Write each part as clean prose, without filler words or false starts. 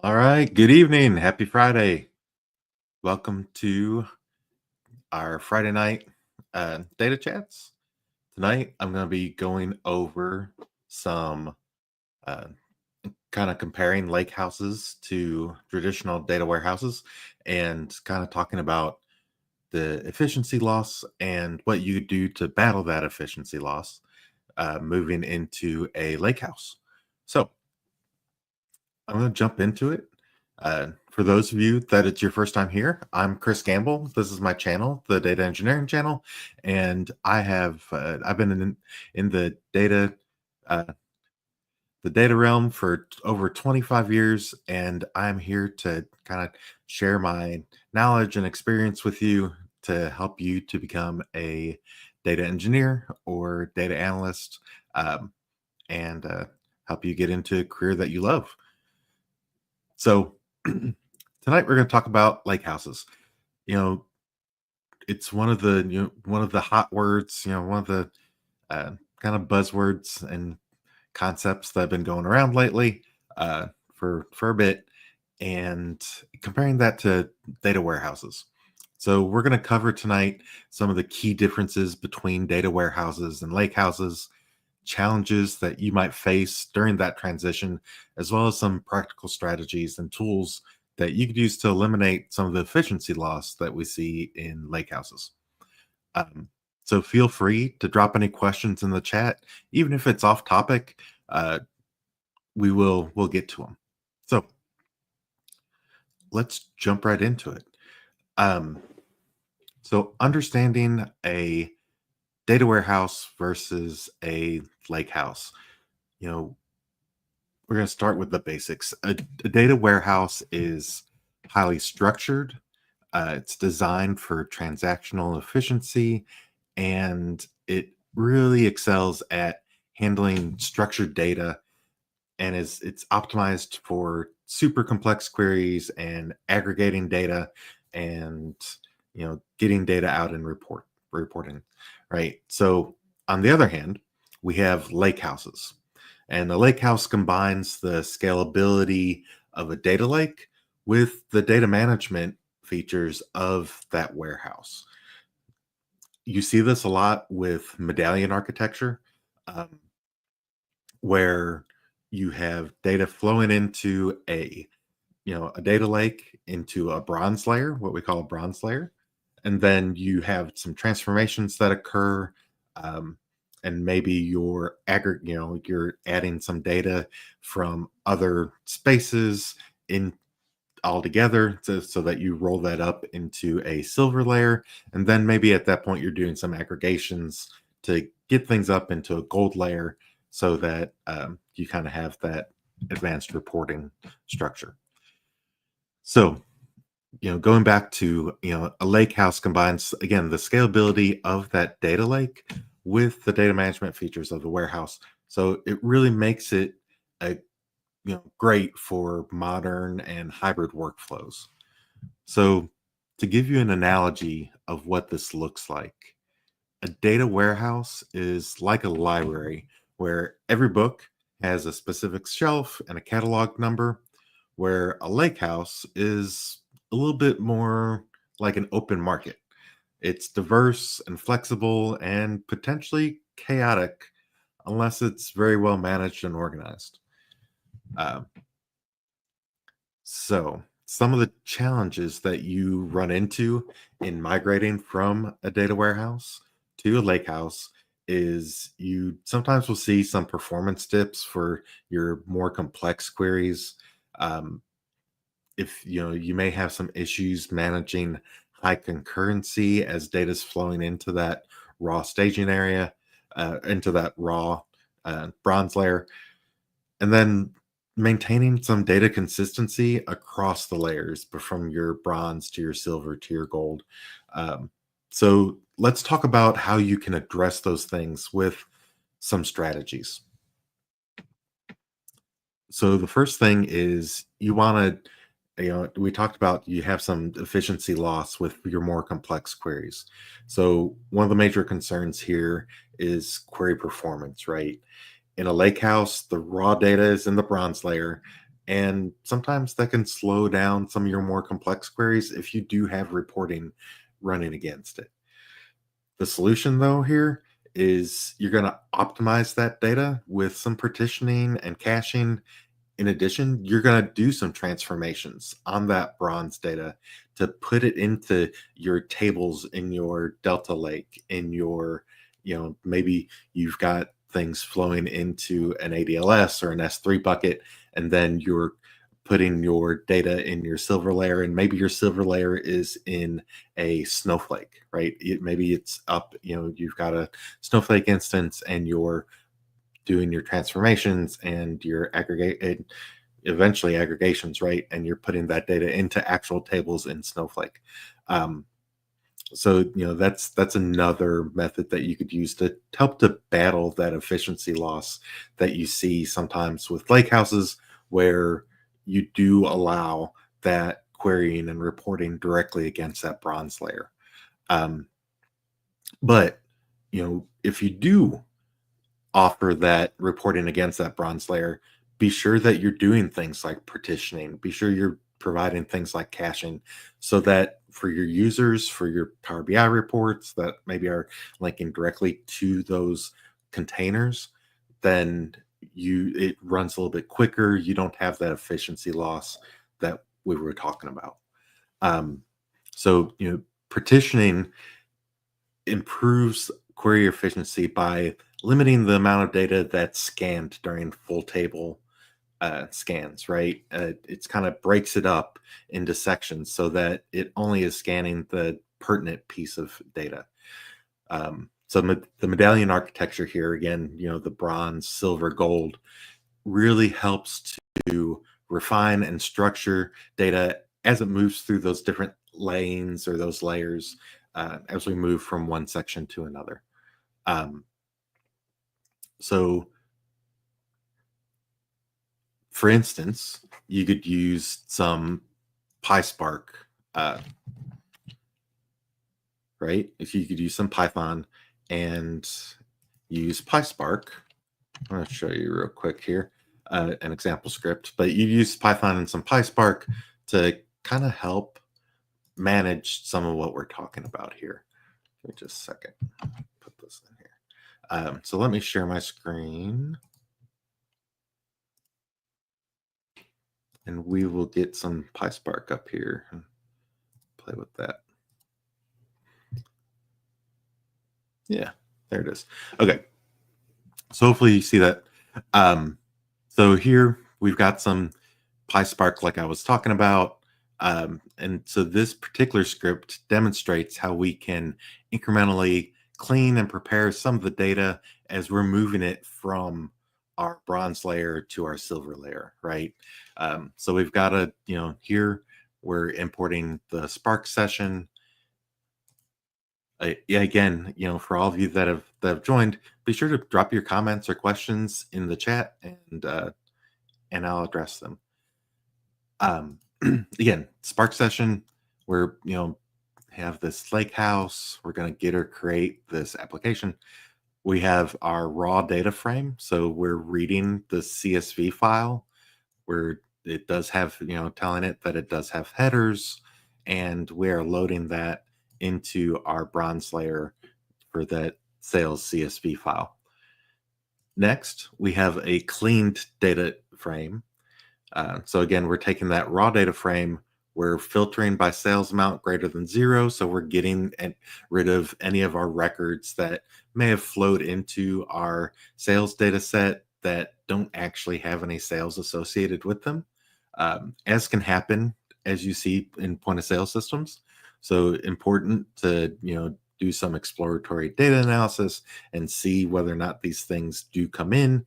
All right. Good evening. Happy Friday. Welcome to our Friday night data chats. Tonight, I'm going to be going over some uh, kind of comparing lake houses to traditional data warehouses and kind of talking about the efficiency loss and what you do to battle that efficiency loss moving into a lake house. So, I'm going to jump into it. For those of you that it's your first time here, I'm Chris Gamble. This is my channel, the Data Engineering Channel, and I've been in uh, the data realm for over 25 years, and I'm here to kind of share my knowledge and experience with you to help you to become a data engineer or data analyst, um, and help you get into a career that you love. So tonight we're going to talk about lake houses. You know, it's one of the hot words. One of the kind of buzzwords and concepts that have been going around lately for a bit, and comparing that to data warehouses. So we're going to cover tonight some of the key differences between data warehouses and lake houses, challenges that you might face during that transition, as well as some practical strategies and tools that you could use to eliminate some of the efficiency loss that we see in lake houses. Um, so feel free to drop any questions in the chat, even if it's off topic. We'll get to them. So let's jump right into it. Um, so understanding a data warehouse versus a lake house. You know, we're going to start with the basics. A data warehouse is highly structured. It's designed for transactional efficiency, and it really excels at handling structured data, and it's optimized for super complex queries and aggregating data, and getting data out and reporting. Right. So on the other hand, we have lake houses, and the lake house combines the scalability of a data lake with the data management features of that warehouse. You see this a lot with medallion architecture, um, where you have data flowing into a data lake into a bronze layer, what we call a bronze layer, and then you have some transformations that occur, um, and maybe you're adding some data from other spaces in all together, so that you roll that up into a silver layer, and then maybe at that point you're doing some aggregations to get things up into a gold layer, so that you kind of have that advanced reporting structure. So going back to, a lake house combines, again, the scalability of that data lake with the data management features of the warehouse. So it really makes it a great for modern and hybrid workflows. So to give you an analogy of what this looks like, a data warehouse is like a library where every book has a specific shelf and a catalog number, where a lake house is a little bit more like an open market. It's diverse and flexible and potentially chaotic unless it's very well managed and organized. Uh, so, some of the challenges that you run into in migrating from a data warehouse to a lakehouse is you sometimes will see some performance dips for your more complex queries. Um, if you may have some issues managing high concurrency as data is flowing into that raw staging area, into that raw bronze layer, and then maintaining some data consistency across the layers, but from your bronze to your silver to your gold. Um, so let's talk about how you can address those things with some strategies. So the first thing is you want to, we talked about you have some efficiency loss with your more complex queries. So one of the major concerns here is query performance, right? In a lake house, the raw data is in the bronze layer, And sometimes that can slow down some of your more complex queries if you do have reporting running against it. The solution, though, here is you're going to optimize that data with some partitioning and caching. In addition, you're going to do some transformations on that bronze data to put it into your tables in your Delta Lake, in your, maybe you've got things flowing into an ADLS or an S3 bucket, and then you're putting your data in your silver layer, and maybe your silver layer is in a snowflake, right? Maybe it's up, you've got a snowflake instance and you're doing your transformations and your aggregate, eventually aggregations, right? And you're putting that data into actual tables in Snowflake. So that's another method that you could use to help to battle that efficiency loss that you see sometimes with lakehouses, where you do allow that querying and reporting directly against that bronze layer. But if you do offer that reporting against that bronze layer, be sure that you're doing things like partitioning. Be sure you're providing things like caching, so that for your users, for your Power BI reports that maybe are linking directly to those containers, then it runs a little bit quicker. You don't have that efficiency loss that we were talking about. So partitioning improves query efficiency by limiting the amount of data that's scanned during full table scans, right? It's kind of breaks it up into sections so that it only is scanning the pertinent piece of data. So the medallion architecture here, again, the bronze, silver, gold, really helps to refine and structure data as it moves through those different lanes or those layers as we move from one section to another. So for instance, you could use some PySpark, right? If you could use some Python and use PySpark, I'm going to show you real quick here an example script, but you use Python and some PySpark to kind of help manage some of what we're talking about here. Give me just a second. Put this in here. So let me share my screen. And we will get some PySpark up here and play with that. Yeah, there it is. Okay. So hopefully you see that. So here we've got some PySpark like I was talking about. And so this particular script demonstrates how we can incrementally clean and prepare some of the data as we're moving it from our bronze layer to our silver layer, right? So we've got here we're importing the Spark session. Yeah, again, for all of you that have joined, be sure to drop your comments or questions in the chat, and I'll address them. Again, Spark session, we're have this Lakehouse. We're going to get or create this application. We have our raw data frame, so we're reading the CSV file where it does have telling it that it does have headers, and we're loading that into our bronze layer for that sales CSV file. Next, we have a cleaned data frame. So again, we're taking that raw data frame, we're filtering by sales amount greater than 0. So we're getting rid of any of our records that may have flowed into our sales data set that don't actually have any sales associated with them, as can happen as you see in point of sale systems. So important to do some exploratory data analysis and see whether or not these things do come in.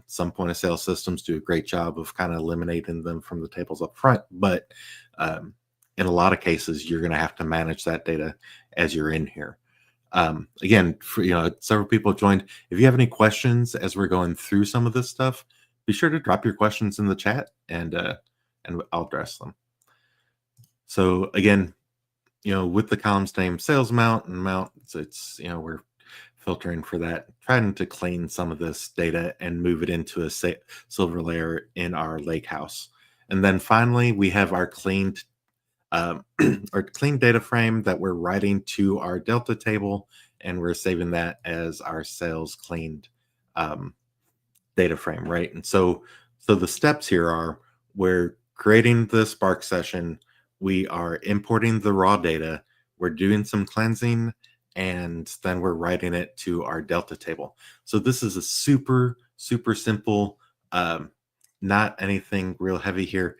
Some point of sale systems do a great job of kind of eliminating them from the tables up front, but in a lot of cases, you're going to have to manage that data as you're in here. Again, several people joined. If you have any questions as we're going through some of this stuff, be sure to drop your questions in the chat, and I'll address them. So again, with the columns name sales amount and amount, it's we're filtering for that, trying to clean some of this data and move it into a silver layer in our lake house. And then finally, we have our cleaned our clean data frame that we're writing to our delta table, and we're saving that as our sales cleaned um, data frame, right? And so the steps here are we're creating the Spark session, we are importing the raw data, we're doing some cleansing, and then we're writing it to our delta table. So this is a super simple, um, not anything real heavy here,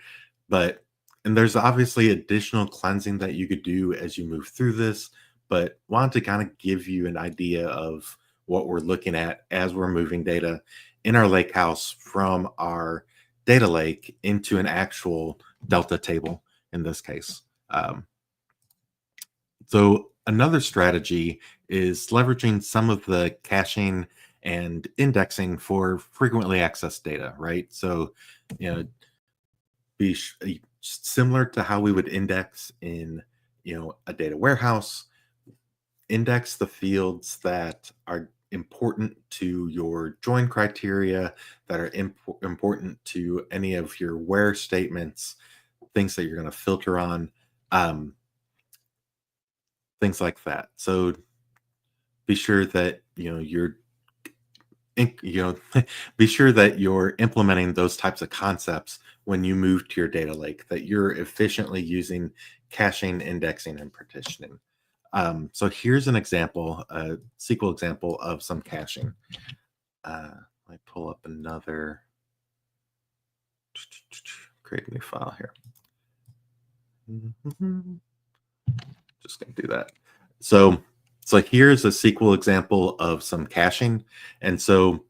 but and there's obviously additional cleansing that you could do as you move through this, but wanted to kind of give you an idea of what we're looking at as we're moving data in our lake house from our data lake into an actual delta table in this case. So another strategy is leveraging some of the caching and indexing for frequently accessed data, right? So, you know, similar to how we would index in, a data warehouse, index the fields that are important to your join criteria, that are important to any of your where statements, things that you're going to filter on, um, things like that. So be sure that be sure that you're implementing those types of concepts when you move to your data lake, that you're efficiently using caching, indexing, and partitioning. So here's an example, a SQL example of some caching. Let me pull up another, create a new file here. Just gonna do that. So here's a SQL example of some caching. And so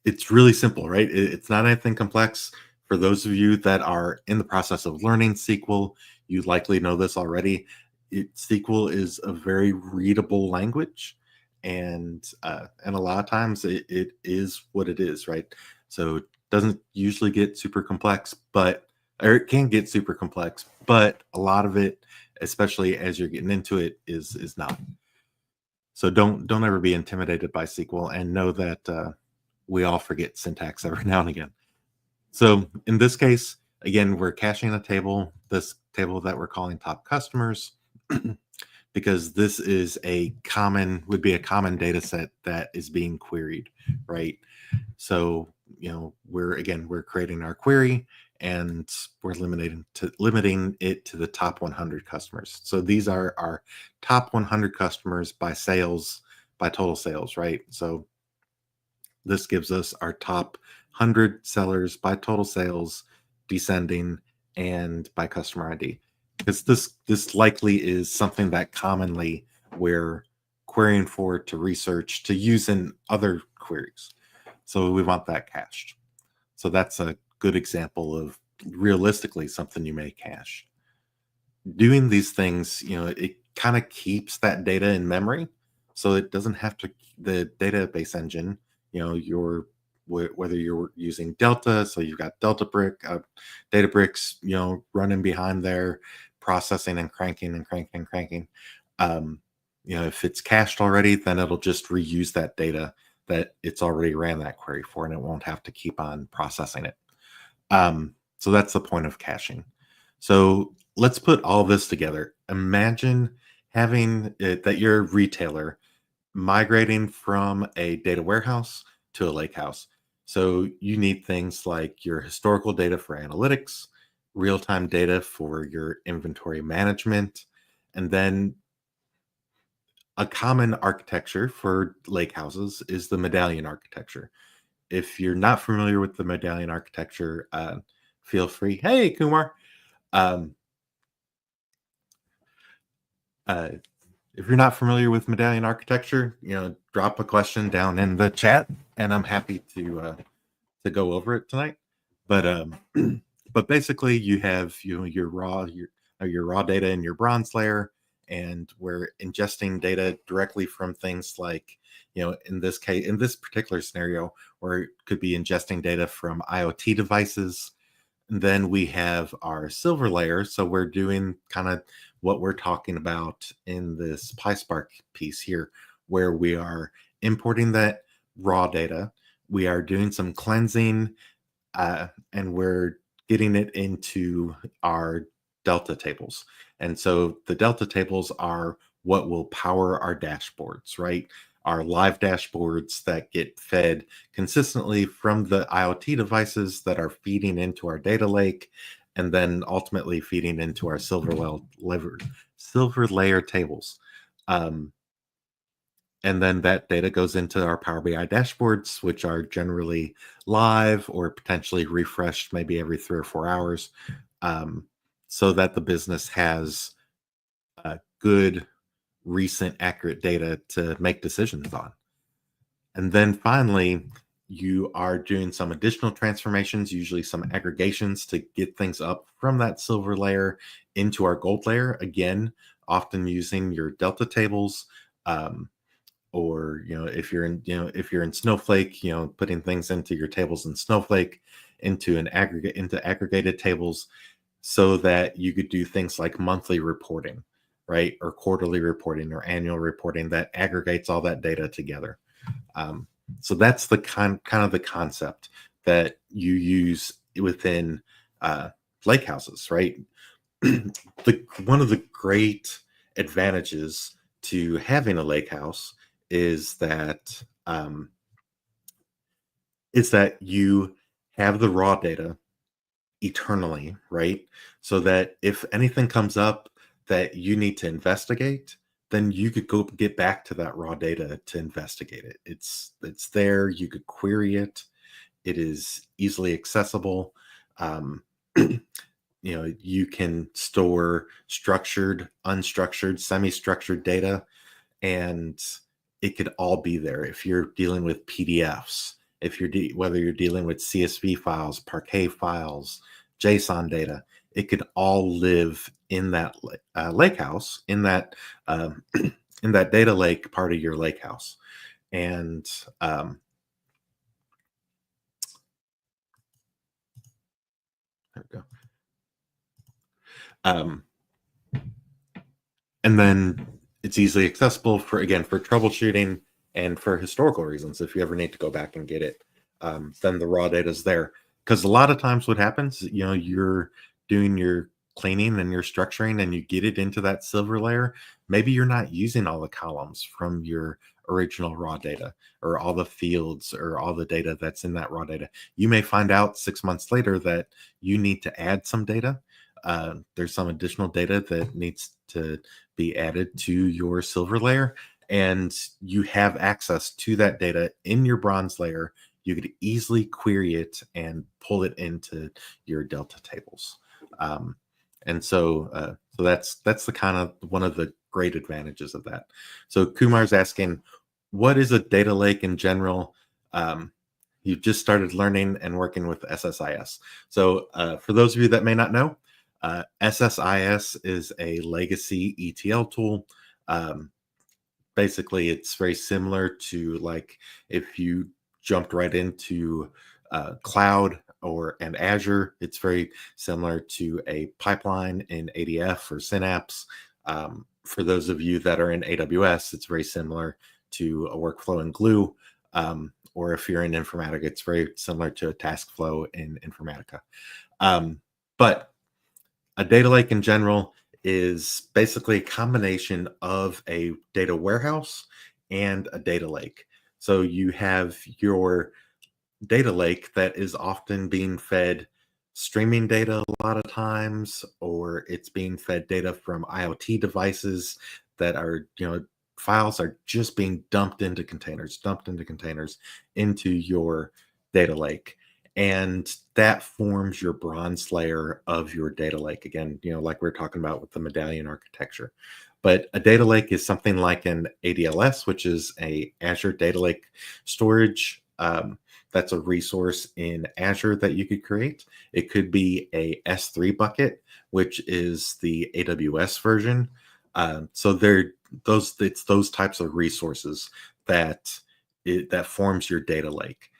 it's really simple, right? It's not anything complex. For those of you that are in the process of learning SQL, you likely know this already. SQL is a very readable language, and a lot of times it is what it is, right? So it doesn't usually get super complex, or it can get super complex, but a lot of it, especially as you're getting into it, is not. So don't ever be intimidated by SQL, and know that we all forget syntax every now and again. So in this case, again, we're caching a table, this table that we're calling top customers, because this is would be a common data set that is being queried, right? So, we're creating our query, and we're limiting it to the top 100 customers. So these are our top 100 customers by total sales, right? So this gives us our top 100 sellers by total sales, descending, and by customer ID. Because this likely is something that commonly we're querying for, to research, to use in other queries. So we want that cached. So that's a good example of realistically something you may cache. Doing these things, it kind of keeps that data in memory, so it doesn't have to, the database engine, whether you're using Delta, so you've got Databricks, running behind there, processing and cranking and cranking and cranking. If it's cached already, then it'll just reuse that data that it's already ran that query for, and it won't have to keep on processing it. So that's the point of caching. So let's put all this together. Imagine having it that you're a retailer migrating from a data warehouse to a lake house. So you need things like your historical data for analytics, real-time data for your inventory management, and then a common architecture for lake houses is the Medallion architecture. If you're not familiar with the Medallion architecture, feel free. Hey, Kumar. Um, uh, if you're not familiar with Medallion architecture, drop a question down in the chat, and I'm happy to go over it tonight. But but basically, you have your raw data in your bronze layer, and we're ingesting data directly from things like, in this case, in this particular scenario, where it could be ingesting data from IoT devices. And then we have our silver layer. So we're doing kind of what we're talking about in this PySpark piece here. where we are importing that raw data, we are doing some cleansing, and we're getting it into our delta tables. And so the delta tables are what will power our dashboards, right? Our live dashboards that get fed consistently from the IoT devices that are feeding into our data lake, and then ultimately feeding into our silver layer tables. Um, and then that data goes into our Power BI dashboards, which are generally live or potentially refreshed maybe every 3 or 4 hours, um, so that the business has good, recent, accurate data to make decisions on. And then finally, you are doing some additional transformations, usually some aggregations to get things up from that silver layer into our gold layer. Again, often using your delta tables. Or if you're in Snowflake, putting things into your tables in Snowflake, into aggregated tables, so that you could do things like monthly reporting, right, or quarterly reporting or annual reporting that aggregates all that data together. um, so that's the kind of the concept that you use within uh, lake houses, right? One of the great advantages to having a lake house is that um, you have the raw data eternally, right? So that if anything comes up that you need to investigate, then you could go get back to that raw data to investigate it. It's there. You could query it. It is easily accessible. Um, you can store structured, unstructured, semi-structured data, and it could all be there. If you're dealing with PDFs, if whether you're dealing with CSV files, Parquet files, JSON data, it could all live in that lake house, in that in that data lake part of your lake house. And there we go. Um, and then it's easily accessible for troubleshooting and for historical reasons. If you ever need to go back and get it, then the raw data is there. Because a lot of times what happens, you're doing your cleaning and your structuring and you get it into that silver layer. Maybe you're not using all the columns from your original raw data, or all the fields, or all the data that's in that raw data. You may find out 6 months later that you need to add some data. There's some additional data that needs to be added to your silver layer, and you have access to that data in your bronze layer. You could easily query it and pull it into your delta tables. And so that's the kind of one of the great advantages of that. So Kumar's asking, what is a data lake in general? You've just started learning and working with SSIS. So for those of you that may not know, SSIS is a legacy ETL tool. Um, Basically, it's very similar to, like, if you jumped right into cloud and Azure. It's very similar to a pipeline in ADF or Synapse. For those of you that are in AWS, it's very similar to a workflow in Glue. Or if you're in Informatica, it's very similar to a task flow in Informatica. But a data lake in general is basically a combination of a data warehouse and a data lake. So you have your data lake that is often being fed streaming data a lot of times, or it's being fed data from IoT devices that are, files are just being dumped into containers into your data lake. And that forms your bronze layer of your data lake. Again, like we are talking about with the Medallion architecture. But a data lake is something like an ADLS, which is a Azure Data Lake storage. That's a resource in Azure that you could create. It could be a S3 bucket, which is the AWS version. So it's those types of resources that forms your data lake.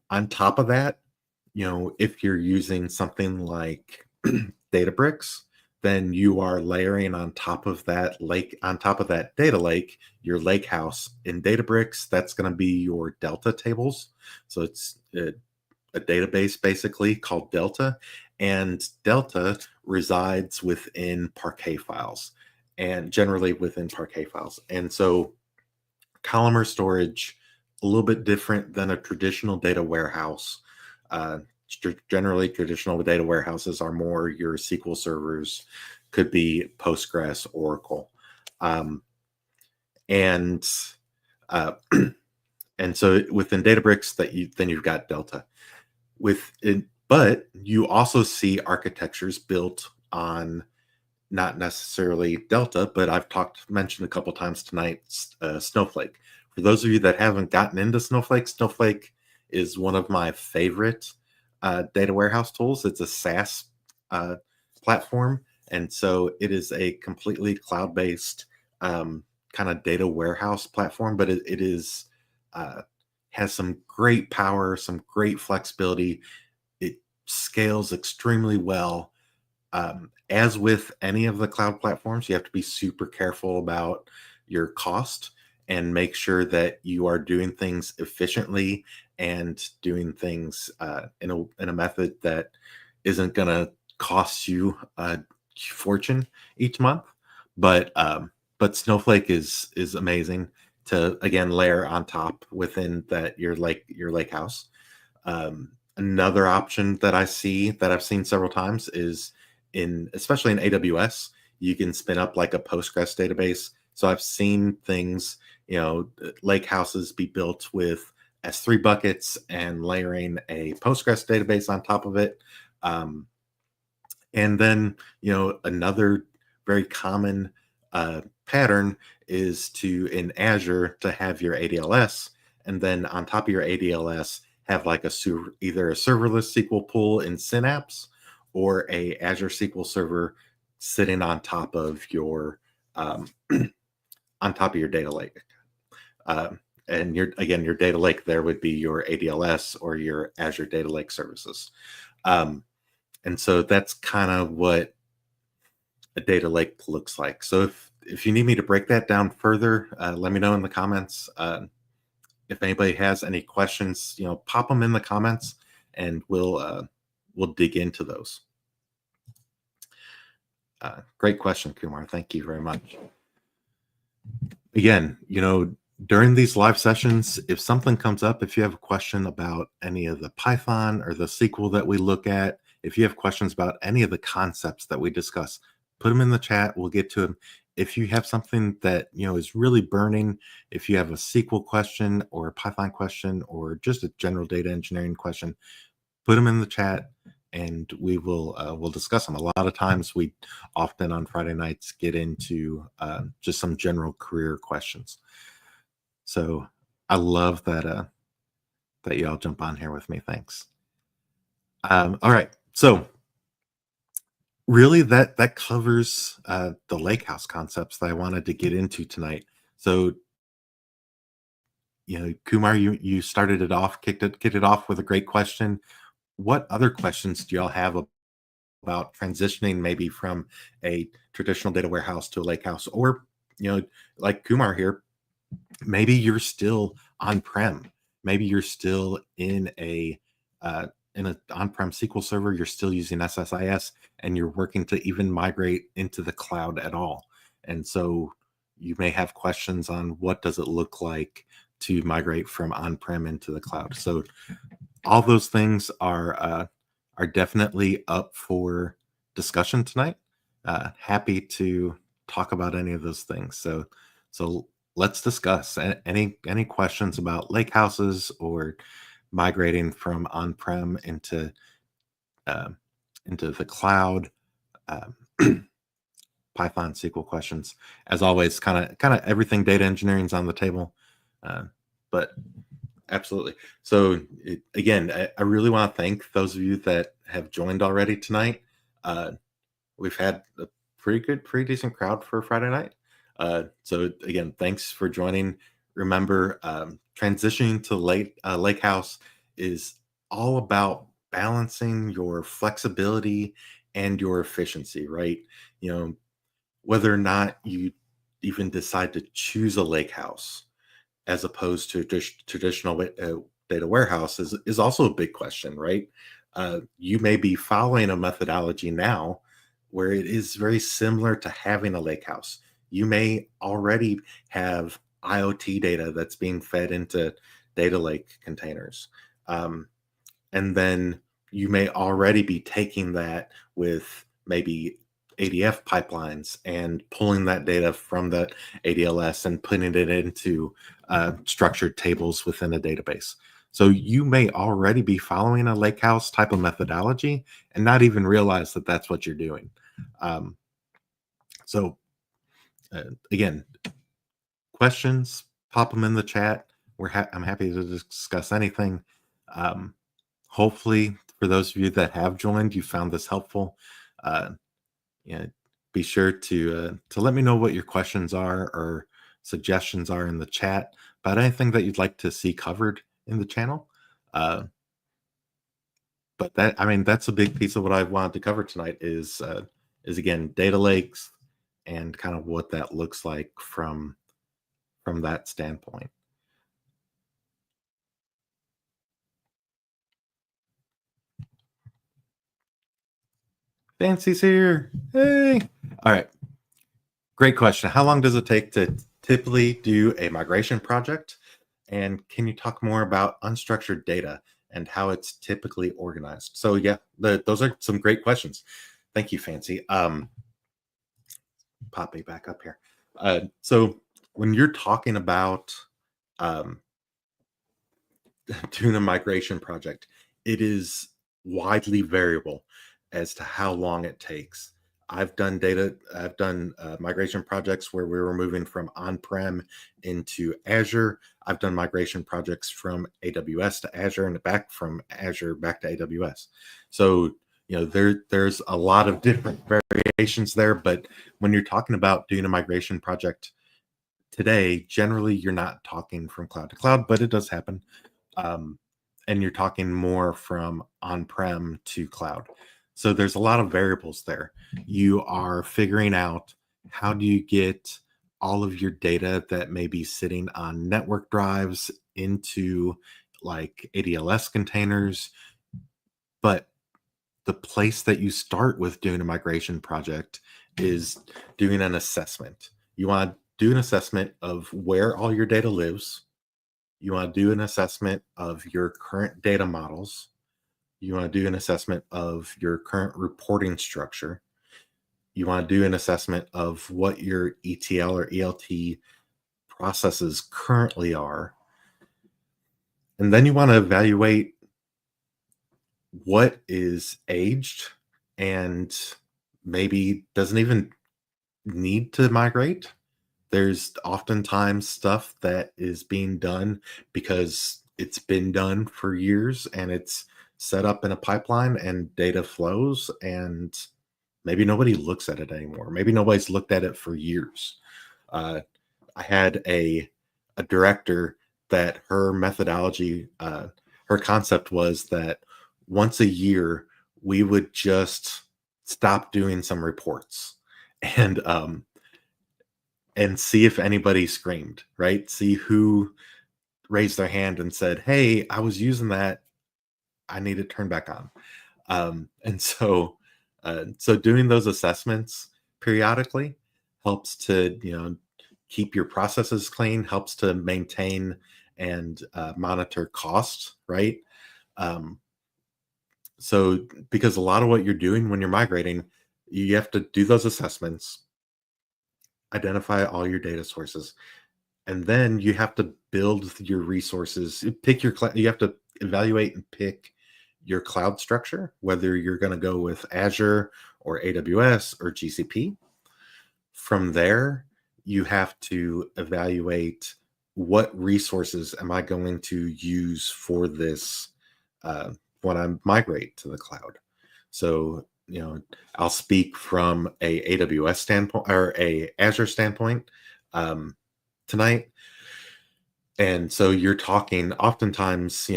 On top of that, if you're using something like Databricks, then you are layering on top of that data lake, your lake house. In Databricks, that's going to be your Delta tables. So it's a database basically called Delta, and Delta resides within Parquet files, and generally within Parquet files. And so columnar storage, a little bit different than a traditional data warehouse. Generally, traditional data warehouses are more your SQL servers, could be Postgres, Oracle, um, and uh, and so within Databricks, you've got Delta. But you also see architectures built on not necessarily Delta, but mentioned a couple times tonight, Snowflake. For those of you that haven't gotten into Snowflake, Snowflake is one of my favorite data warehouse tools. It's a SaaS uh, platform, and so it is a completely cloud-based kind of data warehouse platform, but it is has some great power, some great flexibility. It scales extremely well. As with any of the cloud platforms, you have to be super careful about your cost and make sure that you are doing things efficiently and doing things in a method that isn't going to cost you a fortune each month. But Snowflake is amazing to again layer on top within that your lake house. Another option that I've seen several times is especially in AWS, you can spin up like a Postgres database. So I've seen things, lake houses be built with S3 buckets and layering a Postgres database on top of it. And then, another very common pattern is in Azure to have your ADLS, and then on top of your ADLS have like either a serverless SQL pool in Synapse or a Azure SQL Server sitting on top of your data lake. And your data lake there would be your ADLS or your Azure Data Lake services. And so that's kind of what a data lake looks like. So if you need me to break that down further, let me know in the comments. If anybody has any questions, pop them in the comments, and we'll dig into those. Great question, Kumar. Thank you very much. Again, during these live sessions, if something comes up, if you have a question about any of the Python or the SQL that we look at, if you have questions about any of the concepts that we discuss, put them in the chat. We'll get to them. If you have something that is really burning, if you have a SQL question or a Python question or just a general data engineering question, put them in the chat and we'll discuss them. A lot of times we often on Friday nights get into just some general career questions. So I love that y'all jump on here with me. Thanks. All right. So really that covers the Lakehouse concepts that I wanted to get into tonight. So Kumar, you started it off, kicked it off with a great question. What other questions do y'all have about transitioning maybe from a traditional data warehouse to a lakehouse? Or like Kumar here, maybe you're still on-prem, maybe you're still in an on-prem SQL server, you're still using SSIS, and you're working to even migrate into the cloud at all. And so you may have questions on what does it look like to migrate from on-prem into the cloud. So all those things are definitely up for discussion tonight. Happy to talk about any of those things. So let's discuss any questions about lake houses or migrating from on-prem into the cloud. Python SQL questions. As always, kind of everything data engineering is on the table. But absolutely. So again, I really want to thank those of you that have joined already tonight. We've had a pretty decent crowd for Friday night. So again, thanks for joining. Remember, transitioning to Lakehouse is all about balancing your flexibility and your efficiency, right? You know, whether or not you even decide to choose a lake house as opposed to traditional data warehouse is also a big question, right? You may be following a methodology now where it is very similar to having a lake house. You may already have IoT data that's being fed into data lake containers. Um, and then you may already be taking that with maybe ADF pipelines and pulling that data from the ADLS and putting it into structured tables within a database. So you may already be following a lakehouse type of methodology and not even realize that that's what you're doing. Um, so again, questions, pop them in the chat. I'm happy to discuss anything. Um, Hopefully, for those of you that have joined, you found this helpful. Uh, yeah, be sure to let me know what your questions are or suggestions are in the chat about anything that you'd like to see covered in the channel. Uh, but that I mean that's a big piece of what I wanted to cover tonight is again data lakes and kind of what that looks like from that standpoint. Fancy's here. Hey. All right. Great question. How long does it take to typically do a migration project? And can you talk more about unstructured data and how it's typically organized? So yeah, those are some great questions. Thank you, Fancy. Pop me back up here. So when you're talking about um, doing a migration project, it is widely variable as to how long it takes. I've done migration projects where we were moving from on-prem into Azure. I've done migration projects from AWS to Azure and back from Azure back to AWS. So, there's a lot of different variations there, but when you're talking about doing a migration project today, generally you're not talking from cloud to cloud, but it does happen. um, and you're talking more from on-prem to cloud. So there's a lot of variables there. You are figuring out how do you get all of your data that may be sitting on network drives into like ADLS containers. But the place that you start with doing a migration project is doing an assessment. You want to do an assessment of where all your data lives. You want to do an assessment of your current data models. You want to do an assessment of your current reporting structure. You want to do an assessment of what your ETL or ELT processes currently are. And then you want to evaluate what is aged and maybe doesn't even need to migrate. There's oftentimes stuff that is being done because it's been done for years and it's set up in a pipeline and data flows and maybe nobody looks at it anymore. Maybe nobody's looked at it for years. Uh, I had a director that her methodology, her concept was that once a year we would just stop doing some reports and see if anybody screamed, right? See who raised their hand and said, "Hey, I was using that. I need it turned back on." And so doing those assessments periodically helps to keep your processes clean, helps to maintain and monitor costs, right? Um, so because a lot of what you're doing when you're migrating, you have to do those assessments, identify all your data sources, and then you have to build your resources. You have to evaluate and pick your cloud structure, whether you're going to go with Azure or AWS or GCP. From there, you have to evaluate what resources am I going to use for this when I migrate to the cloud. So, I'll speak from a AWS standpoint or a Azure standpoint tonight. And so you're talking oftentimes,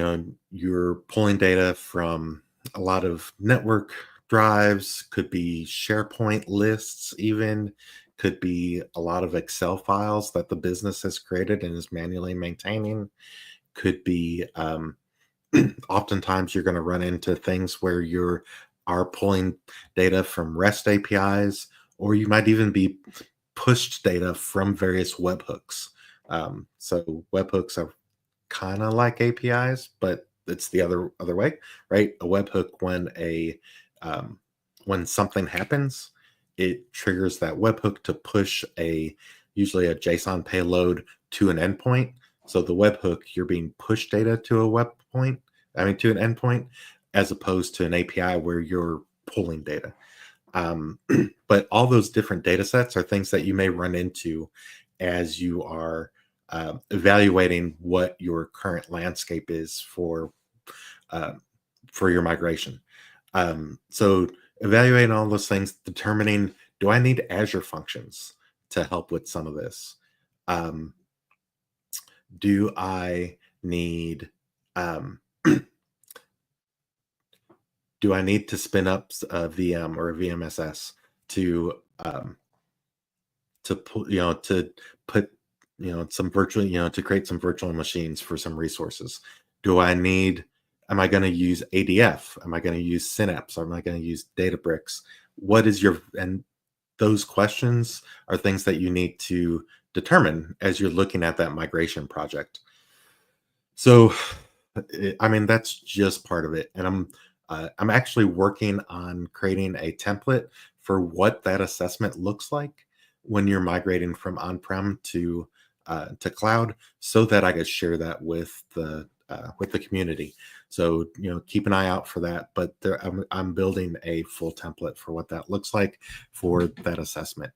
you're pulling data from a lot of network drives, could be SharePoint lists, even could be a lot of Excel files that the business has created and is manually maintaining. Could be oftentimes you're going to run into things where you are pulling data from REST APIs, or you might even be pushed data from various webhooks. So webhooks are kind of like APIs, but it's the other way, right? A webhook, um, when something happens, it triggers that webhook to push a usually a JSON payload to an endpoint. So the webhook, you're being pushed data to a web point, I mean to an endpoint, as opposed to an API where you're pulling data. Um, but all those different data sets are things that you may run into as you are evaluating what your current landscape is uh, for your migration. So evaluating all those things, determining, do I need Azure functions to help with some of this? Um, do I need um, do I need to spin up a VM or a VMSS to put put some virtual to create some virtual machines for some resources? Do I need Am I going to use ADF? Am I going to use Synapse? Or am I going to use Databricks? What is your and Those questions are things that you need to determine as you're looking at that migration project. So I mean, that's just part of it, and I'm actually working on creating a template for what that assessment looks like when you're migrating from on-prem to cloud, so that I could share that with the community. So keep an eye out for that. But I'm building a full template for what that looks like for that assessment.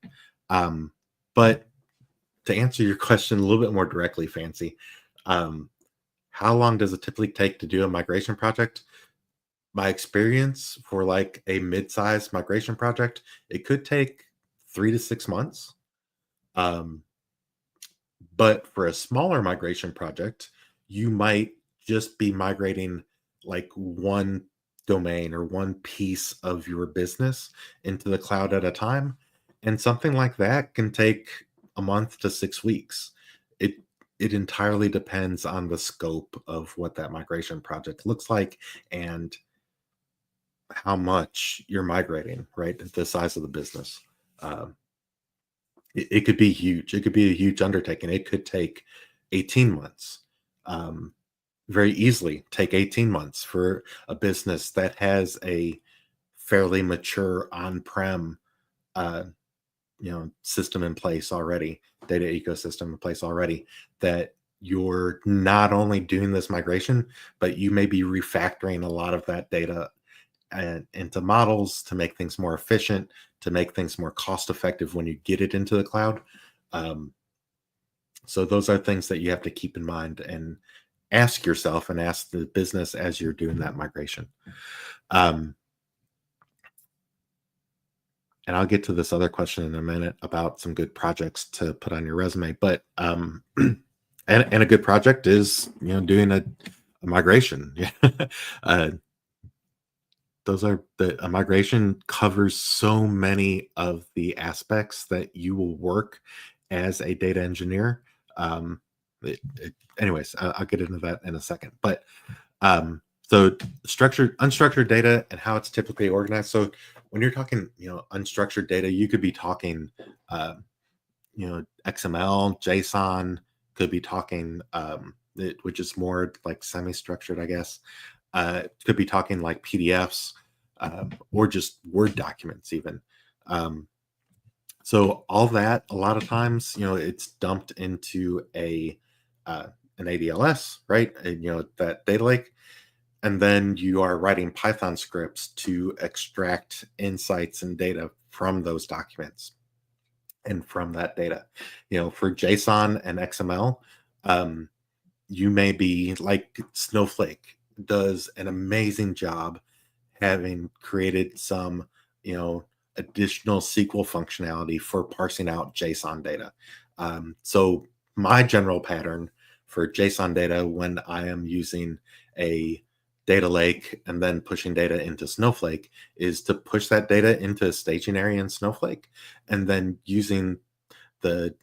But to answer your question a little bit more directly, Fancy. Um, how long does it typically take to do a migration project? My experience for like a mid-sized migration project, it could take 3 to 6 months. Um, but for a smaller migration project, you might just be migrating like one domain or one piece of your business into the cloud at a time. And something like that can take a month to 6 weeks. It it entirely depends on the scope of what that migration project looks like and how much you're migrating, right? The size of the business. Um, it could be huge. It could be a huge undertaking. It could take 18 months. Um, Very easily take 18 months for a business that has a fairly mature on-prem uh, system in place already, data ecosystem in place already, that you're not only doing this migration, but you may be refactoring a lot of that data into models to make things more efficient, to make things more cost effective when you get it into the cloud. Um, so those are things that you have to keep in mind and ask yourself and ask the business as you're doing that migration. Um, and I'll get to this other question in a minute about some good projects to put on your resume. But and a good project is doing a migration. Yeah. uh, those are the A migration covers so many of the aspects that you will work as a data engineer. Um, Anyways, I'll get into that in a second. But so unstructured data and how it's typically organized. So when you're talking, unstructured data, you could be talking, uh, XML, JSON, could be talking, which is more like semi-structured, I guess. Could be talking like PDFs, or just Word documents, even. Um, so all that, a lot of times, it's dumped into uh, an ADLS, right? And, that data lake, and then you are writing Python scripts to extract insights and data from those documents and from that data. For JSON and XML, um, you may be like Snowflake does an amazing job having created some, additional SQL functionality for parsing out JSON data. So my general pattern for JSON data when I am using a data lake and then pushing data into Snowflake is to push that data into a staging area in Snowflake, and then using the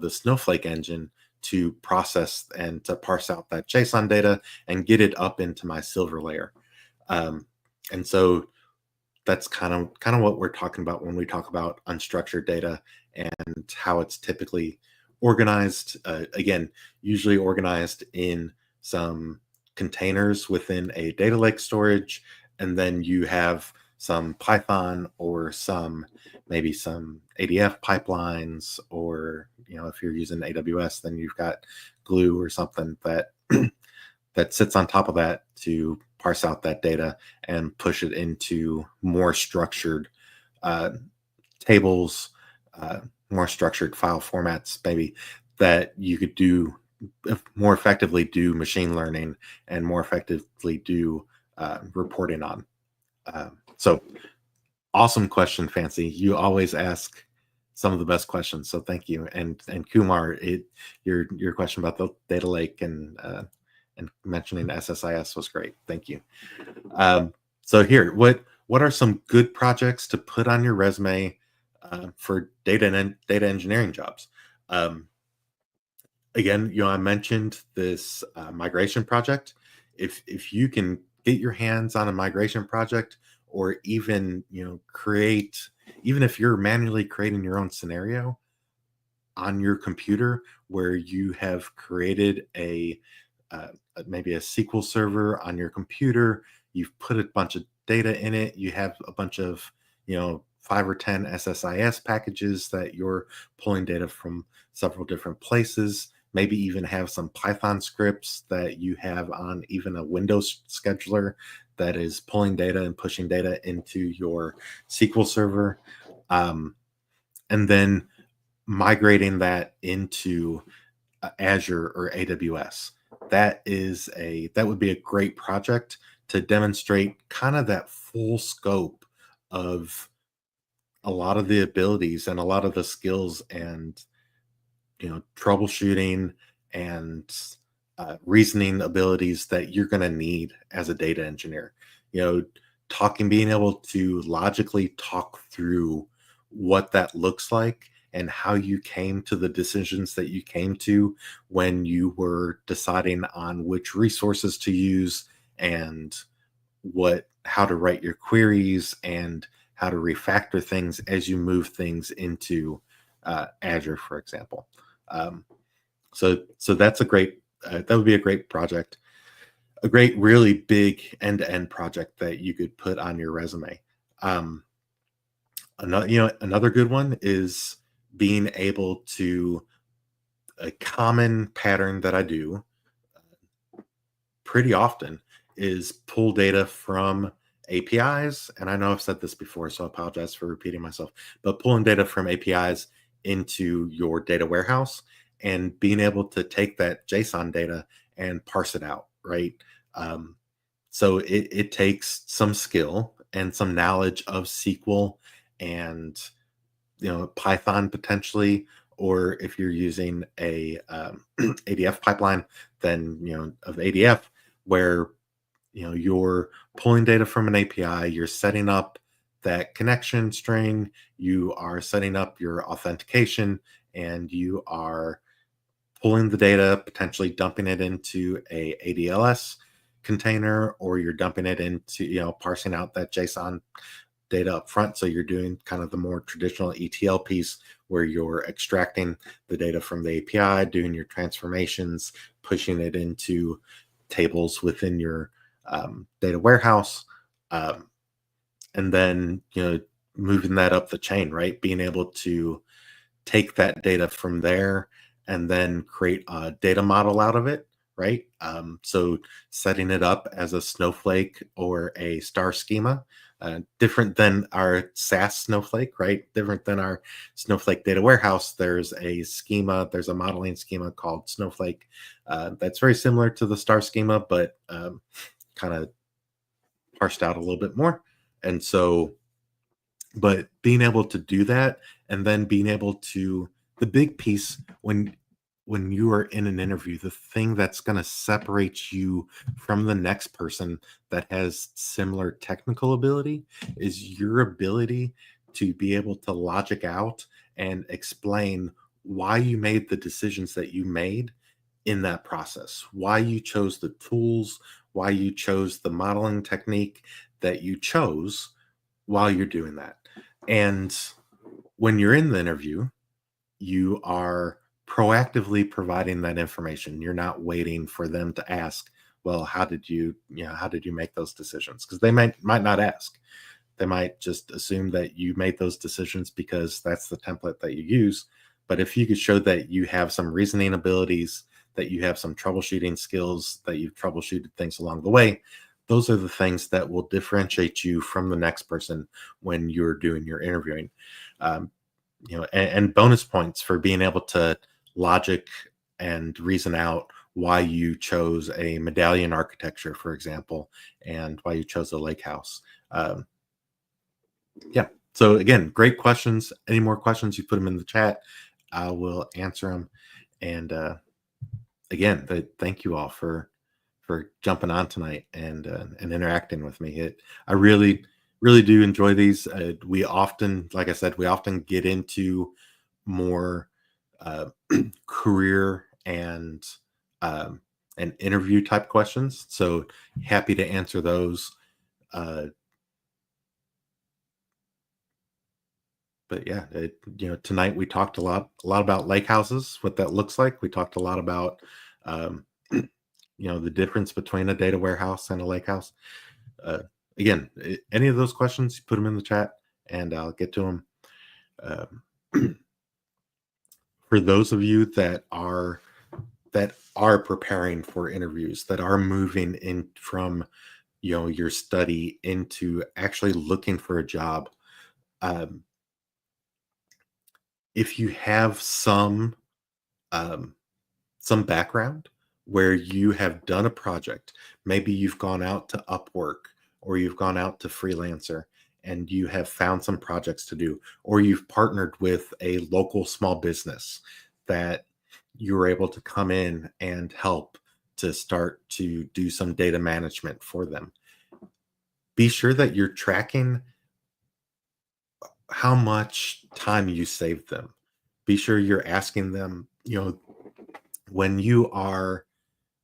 Snowflake engine to process and to parse out that JSON data and get it up into my silver layer. Um, and so that's kind of what we're talking about when we talk about unstructured data and how it's typically organized. Again, usually organized in some containers within a data lake storage, and then you have some Python or maybe some ADF pipelines, or if you're using AWS, then you've got Glue or something that that sits on top of that to parse out that data and push it into more structured uh, tables, uh, more structured file formats, maybe that you could do more effectively do machine learning and more effectively do reporting on. So awesome question, Fancy. You always ask some of the best questions, so thank you. And Kumar, your question about the data lake and mentioning SSIS was great. Thank you. So here, what are some good projects to put on your resume for data engineering jobs? Um, Again, I mentioned this migration project. If you can get your hands on a migration project, or even create, even if you're manually creating your own scenario on your computer, where you have created uh, maybe a SQL server on your computer. You've put a bunch of data in it. You have a bunch of, 5 or 10 SSIS packages that you're pulling data from several different places. Maybe even have some Python scripts that you have on even a Windows scheduler that is pulling data and pushing data into your SQL server. And then migrating that into Azure or AWS. That would be a great project to demonstrate kind of that full scope of a lot of the abilities and a lot of the skills and troubleshooting and reasoning abilities that you're going to need as a data engineer. Being able to logically talk through what that looks like and how you came to the decisions that you came to when you were deciding on which resources to use, and how to write your queries, and how to refactor things as you move things into Azure, for example. So that's that would be a great project, a great, really big end-to-end project that you could put on your resume. Another good one is being able to, a common pattern that I do pretty often is pull data from APIs. And I know I've said this before, so I apologize for repeating myself, but pulling data from APIs into your data warehouse and being able to take that JSON data and parse it out, right? So it takes some skill and some knowledge of SQL and Python potentially, or if you're using a ADF pipeline, then of ADF, where you're pulling data from an API, you're setting up that connection string, you are setting up your authentication, and you are pulling the data, potentially dumping it into a ADLS container, or you're dumping it into parsing out that JSON data up front. So you're doing kind of the more traditional ETL piece, where you're extracting the data from the API, doing your transformations, pushing it into tables within your data warehouse, and then moving that up the chain, right? Being able to take that data from there and then create a data model out of it, right? So setting it up as a Snowflake or a star schema, different than our SAS Snowflake, right? Different than our Snowflake data warehouse. There's a modeling schema called Snowflake that's very similar to the star schema, but kind of parsed out a little bit more. And so, but being able to do that, and then being able to, the big piece when when you are in an interview, the thing that's going to separate you from the next person that has similar technical ability is your ability to be able to logic out and explain why you made the decisions that you made in that process, why you chose the tools, why you chose the modeling technique that you chose while you're doing that. And when you're in the interview, you are proactively providing that information. You're not waiting for them to ask, well, how did you make those decisions? Because they might not ask. They might just assume that you made those decisions because that's the template that you use. But if you could show that you have some reasoning abilities, that you have some troubleshooting skills, that you've troubleshooted things along the way, those are the things that will differentiate you from the next person when you're doing your interviewing. Um, and bonus points for being able to logic and reason out why you chose a medallion architecture, for example, and why you chose a lake house. Yeah. So again, great questions. Any more questions, you put them in the chat. I will answer them. And again, thank you all for jumping on tonight and interacting with me. I really do enjoy these. We often, like I said, we often get into more uh, career and interview type questions. So happy to answer those. Uh, but yeah, tonight we talked a lot about lake houses, what that looks like. We talked a lot about um, the difference between a data warehouse and a lake house. Uh, Again, any of those questions, put them in the chat and I'll get to them. For those of you that are preparing for interviews, that are moving in from your study into actually looking for a job, um, if you have um, some background where you have done a project, maybe you've gone out to Upwork or you've gone out to Freelancer and you have found some projects to do, or you've partnered with a local small business that you were able to come in and help to start to do some data management for them. Be sure that you're tracking how much time you saved them. Be sure you're asking them, when you are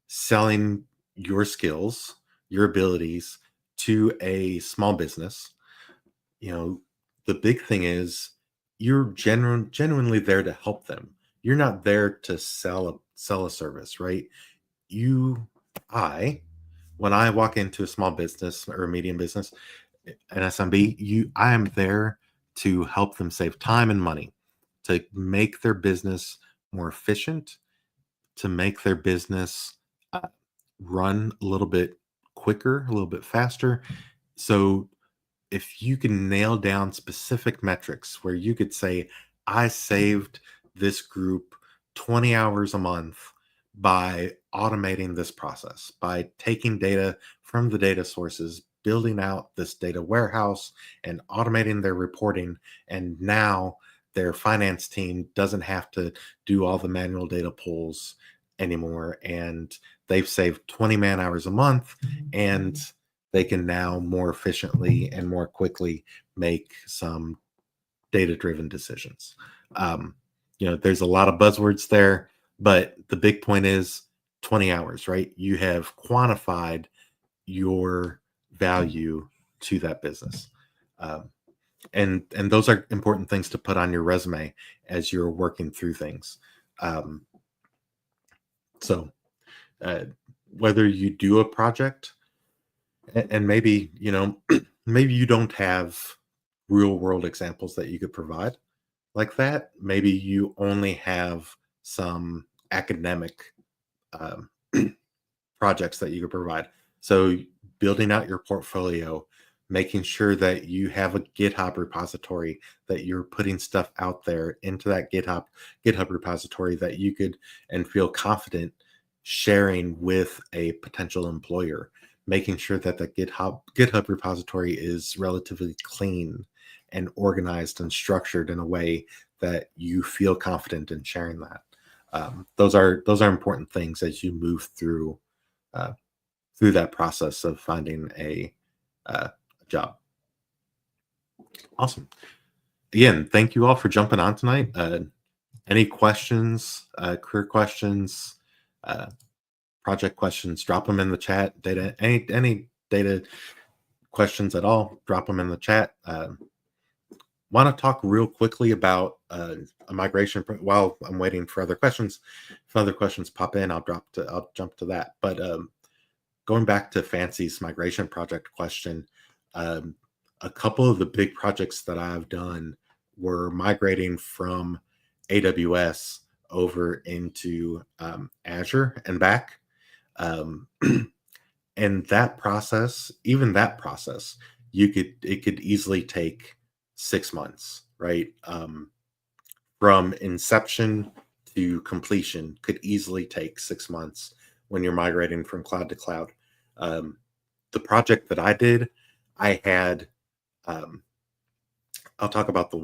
selling your skills, your abilities to a small business, the big thing is you're genuinely there to help them. You're not there to sell a service, right? You, I, when I walk into a small business or a medium business, an SMB, I am there to help them save time and money, to make their business more efficient, to make their business uh, run a little bit quicker, a little bit faster. So if you can nail down specific metrics where you could say, I saved this group 20 hours a month by automating this process, by taking data from the data sources, building out this data warehouse and automating their reporting. And now their finance team doesn't have to do all the manual data pulls anymore. And they've saved 20 man hours a month and they can now more efficiently and more quickly make some data driven decisions. Um, there's a lot of buzzwords there, but the big point is 20 hours, right? You have quantified your value to that business. Um, and those are important things to put on your resume as you're working through things. Um, so uh, whether you do a project and maybe maybe you don't have real world examples that you could provide like that, maybe you only have some academic um, projects that you could provide. So building out your portfolio, making sure that you have a GitHub repository, that you're putting stuff out there into that GitHub repository that you could and feel confident sharing with a potential employer, making sure that the GitHub repository is relatively clean and organized and structured in a way that you feel confident in sharing that. Those are important things as you move uh, through that process of finding a job. Awesome. Again, thank you all for jumping on tonight. Any questions, career questions, uh, project questions, drop them in the chat. Any data questions at all, drop them in the chat. Want to talk real quickly about a migration while I'm waiting for other questions. If other questions pop in, I'll jump to that. But going back to Fancy's migration project question, um, a couple of the big projects that I've done were migrating from AWS over into Azure and back. Um, and that process, even that process, it could easily take 6 months, right? From inception to completion could easily take 6 months when you're migrating from cloud to cloud. Um, the project that I did, I had, um, I'll talk about the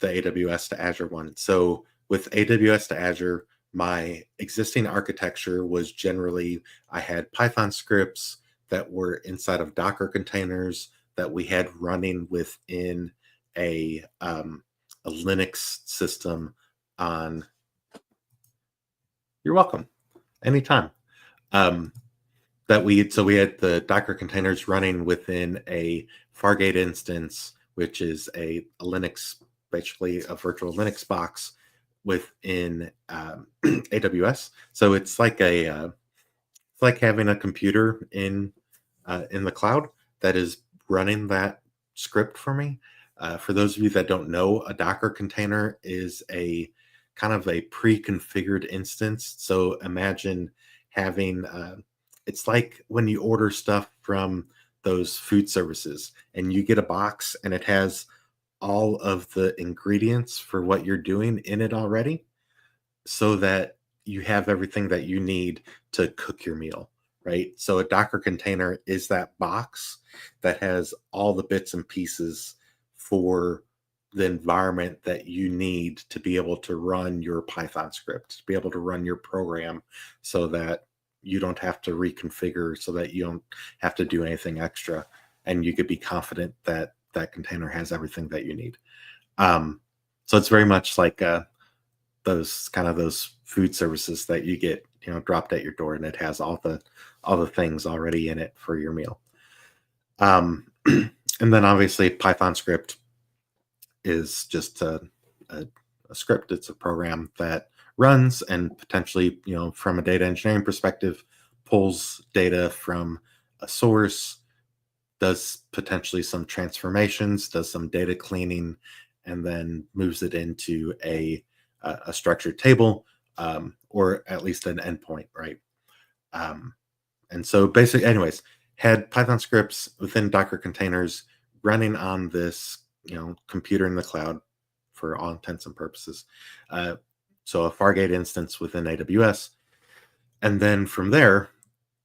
AWS to Azure one. So with AWS to Azure, my existing architecture was generally I had Python scripts that were inside of Docker containers that we had running within a Linux system on. You're welcome, anytime. Um, we had the Docker containers running within a Fargate instance, which is a Linux, basically a virtual Linux box within AWS. So it's like having a computer in the cloud that is running that script for me. For those of you that don't know, a Docker container is a kind of a pre-configured instance. So imagine having it's like when you order stuff from those food services and you get a box and it has all of the ingredients for what you're doing in it already, so that you have everything that you need to cook your meal, right? So a Docker container is that box that has all the bits and pieces for the environment that you need to be able to run your Python script, to be able to run your program so that you don't have to reconfigure, so that you don't have to do anything extra. And you could be confident that that container has everything that you need. Um, so it's very much like those food services that you get, dropped at your door, and it has all the things already in it for your meal. And then obviously Python script is just a script. It's a program that runs and potentially, from a data engineering perspective, pulls data from a source, does potentially some transformations, does some data cleaning, and then moves it into a structured table, or at least an endpoint, right? And so basically, anyways, had Python scripts within Docker containers running on this, computer in the cloud for all intents and purposes. So a Fargate instance within AWS. And then from there,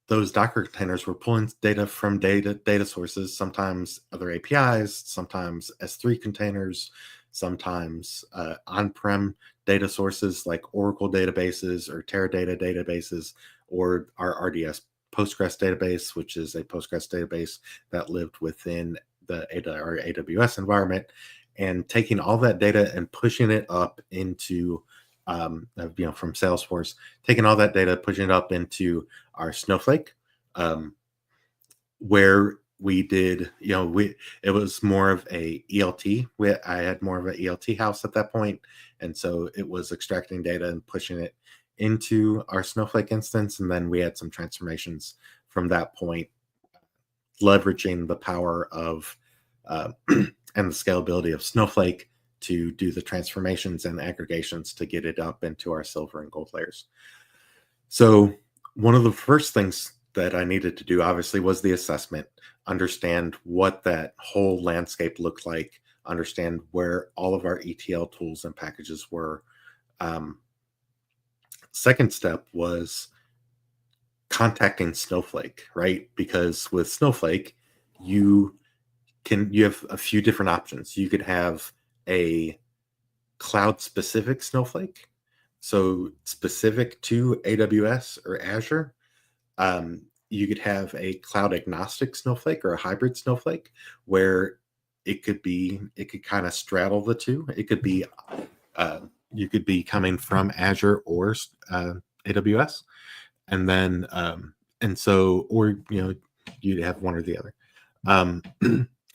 those Docker containers were pulling data from data sources, sometimes other APIs, sometimes S3 containers, sometimes on-prem data sources like Oracle databases or Teradata databases, or our RDS Postgres database, which is a Postgres database that lived within our AWS environment, and taking all that data and pushing it up into from Salesforce, taking all that data, pushing it up into our Snowflake, where we did, it was more of a ELT. I had more of an ELT house at that point, and so it was extracting data and pushing it into our Snowflake instance, and then we had some transformations from that point, leveraging the power of and the scalability of Snowflake to do the transformations and aggregations to get it up into our silver and gold layers. So one of the first things that I needed to do, obviously, was the assessment, understand what that whole landscape looked like, understand where all of our ETL tools and packages were. Second step was contacting Snowflake, right? Because with Snowflake, you have a few different options. You could have a cloud specific Snowflake, So specific to AWS or Azure, you could have a cloud agnostic snowflake or a hybrid snowflake where it could kind of straddle the two. It could be uh, you could be coming from Azure or AWS, and then and so or you'd have one or the other. Um,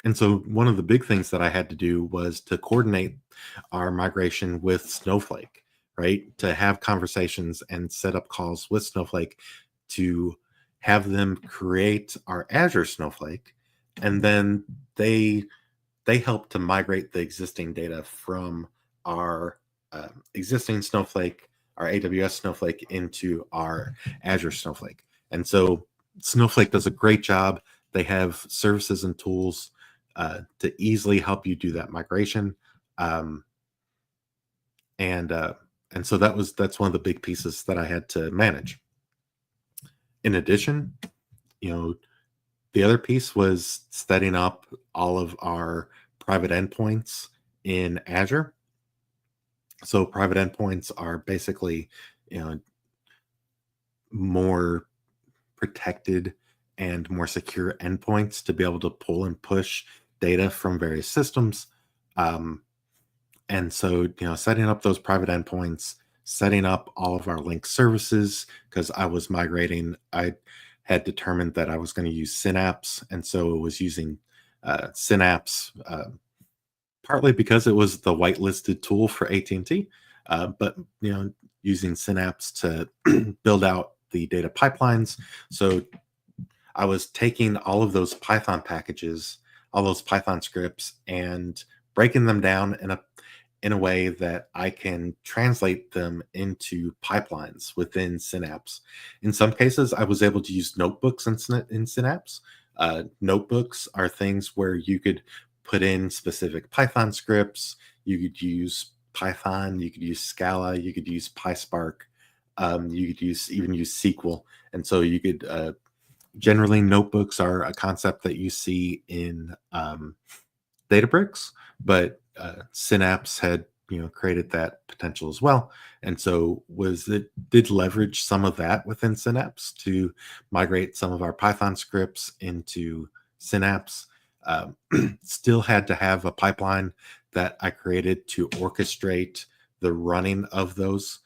and so one of the big things that I had to do was to coordinate our migration with Snowflake, right? To have conversations and set up calls with Snowflake to have them create our Azure Snowflake, and then they they help to migrate the existing data from our existing Snowflake, our AWS Snowflake, into our Azure Snowflake. And so Snowflake does a great job. They have services and tools to easily help you do that migration. Um, and and so that's one of the big pieces that I had to manage. In addition, you know, the other piece was setting up all of our private endpoints in Azure. So private endpoints are basically, you know, more protected and more secure endpoints to be able to pull and push data from various systems. Um, and so, setting up those private endpoints, setting up all of our link services, because I had determined that I was going to use Synapse. And so it was using Synapse, partly because it was the whitelisted tool for AT&T, but, using Synapse to build out the data pipelines. So I was taking all of those Python packages, all those Python scripts, and breaking them down in a way that I can translate them into pipelines within Synapse. In some cases, I was able to use notebooks in Synapse. Notebooks are things where you could put in specific Python scripts. You could use Python, you could use Scala, you could use PySpark, you could even use SQL. And so you could generally, notebooks are a concept that you see in Databricks, but Synapse had created that potential as well, and so was it did leverage some of that within Synapse to migrate some of our Python scripts into Synapse. Still had to have a pipeline that I created to orchestrate the running of those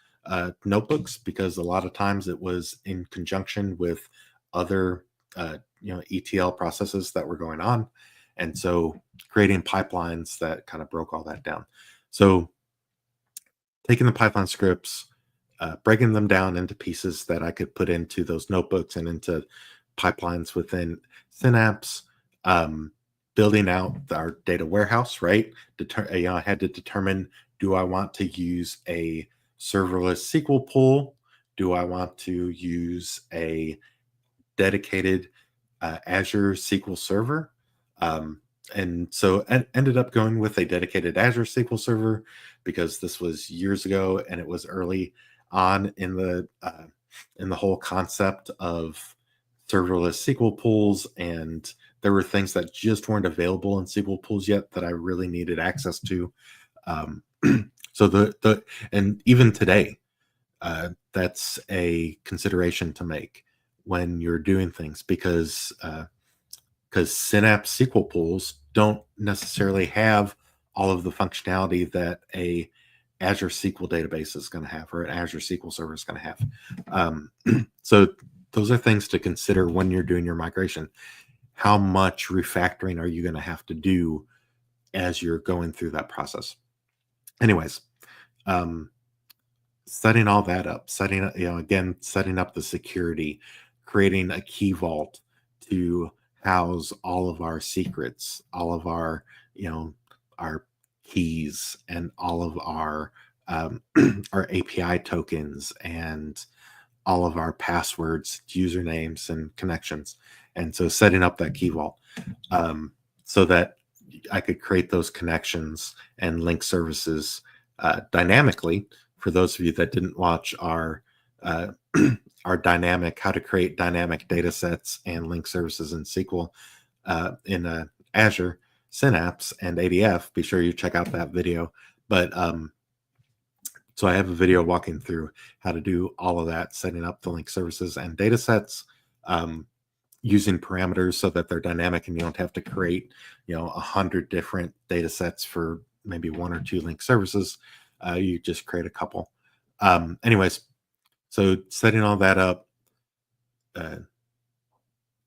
notebooks, because a lot of times it was in conjunction with other ETL processes that were going on, and so creating pipelines that kind of broke all that down. So taking the Python scripts, breaking them down into pieces that I could put into those notebooks and into pipelines within Synapse, building out our data warehouse, right? I had to determine, do I want to use a serverless SQL pool? Do I want to use a dedicated Azure SQL Server? And so I ended up going with a dedicated Azure SQL Server because this was years ago and it was early on in the whole concept of serverless SQL pools, and there were things that just weren't available in SQL pools yet that I really needed access to. Um, so the and even today, that's a consideration to make when you're doing things, because Synapse SQL pools don't necessarily have all of the functionality that a Azure SQL database is going to have, or an Azure SQL Server is going to have. So those are things to consider when you're doing your migration. How much refactoring are you going to have to do as you're going through that process? Anyways, um, setting all that up, setting up the security, creating a key vault to house all of our secrets, all of our, our keys, and all of our our API tokens, and all of our passwords, usernames, and connections. And so setting up that key vault, so that I could create those connections and link services dynamically. For those of you that didn't watch uh, our dynamic, how to create dynamic data sets and link services in SQL in Azure, Synapse, and ADF, be sure you check out that video. But So I have a video walking through how to do all of that, setting up the link services and data sets, um, using parameters so that they're dynamic and you don't have to create, 100 different data sets for maybe one or two link services. You just create a couple. Anyways, so setting all that up, uh,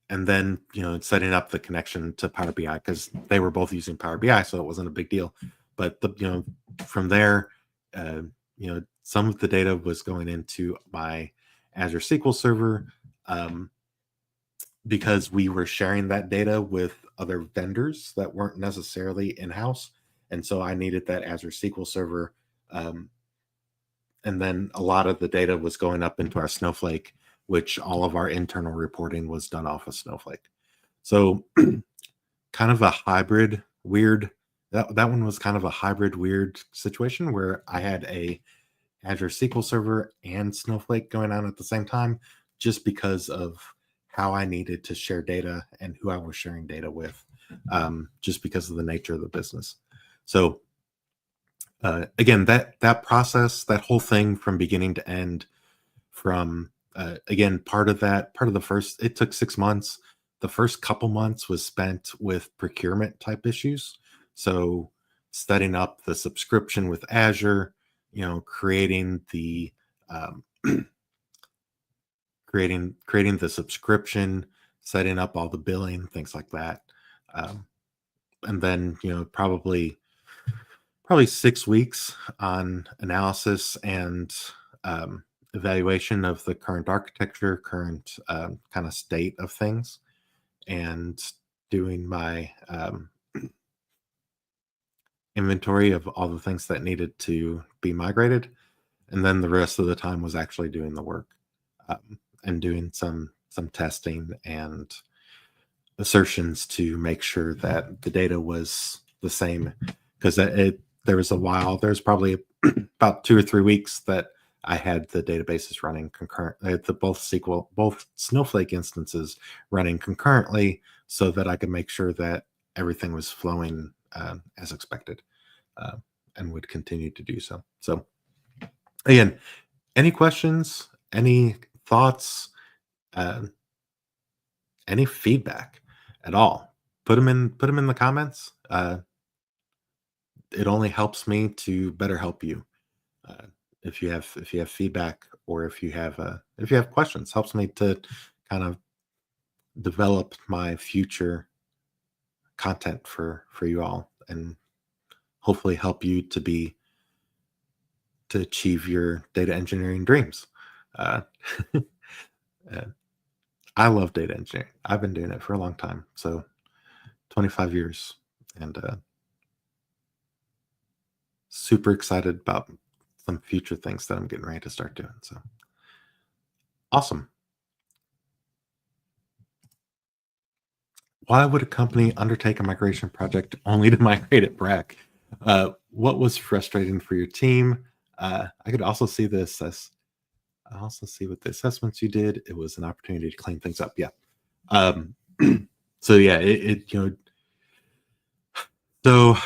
and then setting up the connection to Power BI because they were both using Power BI, so it wasn't a big deal. But from there, some of the data was going into my Azure SQL Server, um, because we were sharing that data with other vendors that weren't necessarily in house, and so I needed that Azure SQL Server. Um, and then a lot of the data was going up into our Snowflake, which all of our internal reporting was done off of Snowflake. So kind of a hybrid weird that one was kind of a hybrid weird situation where I had a Azure SQL Server and Snowflake going on at the same time, just because of how I needed to share data and who I was sharing data with, just because of the nature of the business. So again, that process, that whole thing from beginning to end, from again, part of the first, it took 6 months. The first couple months was spent with procurement type issues. So setting up the subscription with Azure, creating the um, creating the subscription, setting up all the billing, things like that. Um, and then probably 6 weeks on analysis and evaluation of the current architecture, current kind of state of things, and doing my inventory of all the things that needed to be migrated. And then the rest of the time was actually doing the work, and doing some testing and assertions to make sure that the data was the same, because there was a while, there's probably about 2 or 3 weeks that I had the databases running concurrent, the both Snowflake instances running concurrently, so that I could make sure that everything was flowing as expected, uh, and would continue to do so. So again, any questions, any thoughts, uh, any feedback at all, put them in the comments. It only helps me to better help you. Uh, if you have feedback, or if you have questions, helps me to kind of develop my future content for you all, and hopefully help you to achieve your data engineering dreams. Uh, uh, I love data engineering. I've been doing it for a long time, so 25 years, and super excited about some future things that I'm getting ready to start doing. So awesome. Why would a company undertake a migration project only to migrate it back? What was frustrating for your team? I could also see I also see with the assessments you did, it was an opportunity to clean things up. Yeah. Um, so yeah, so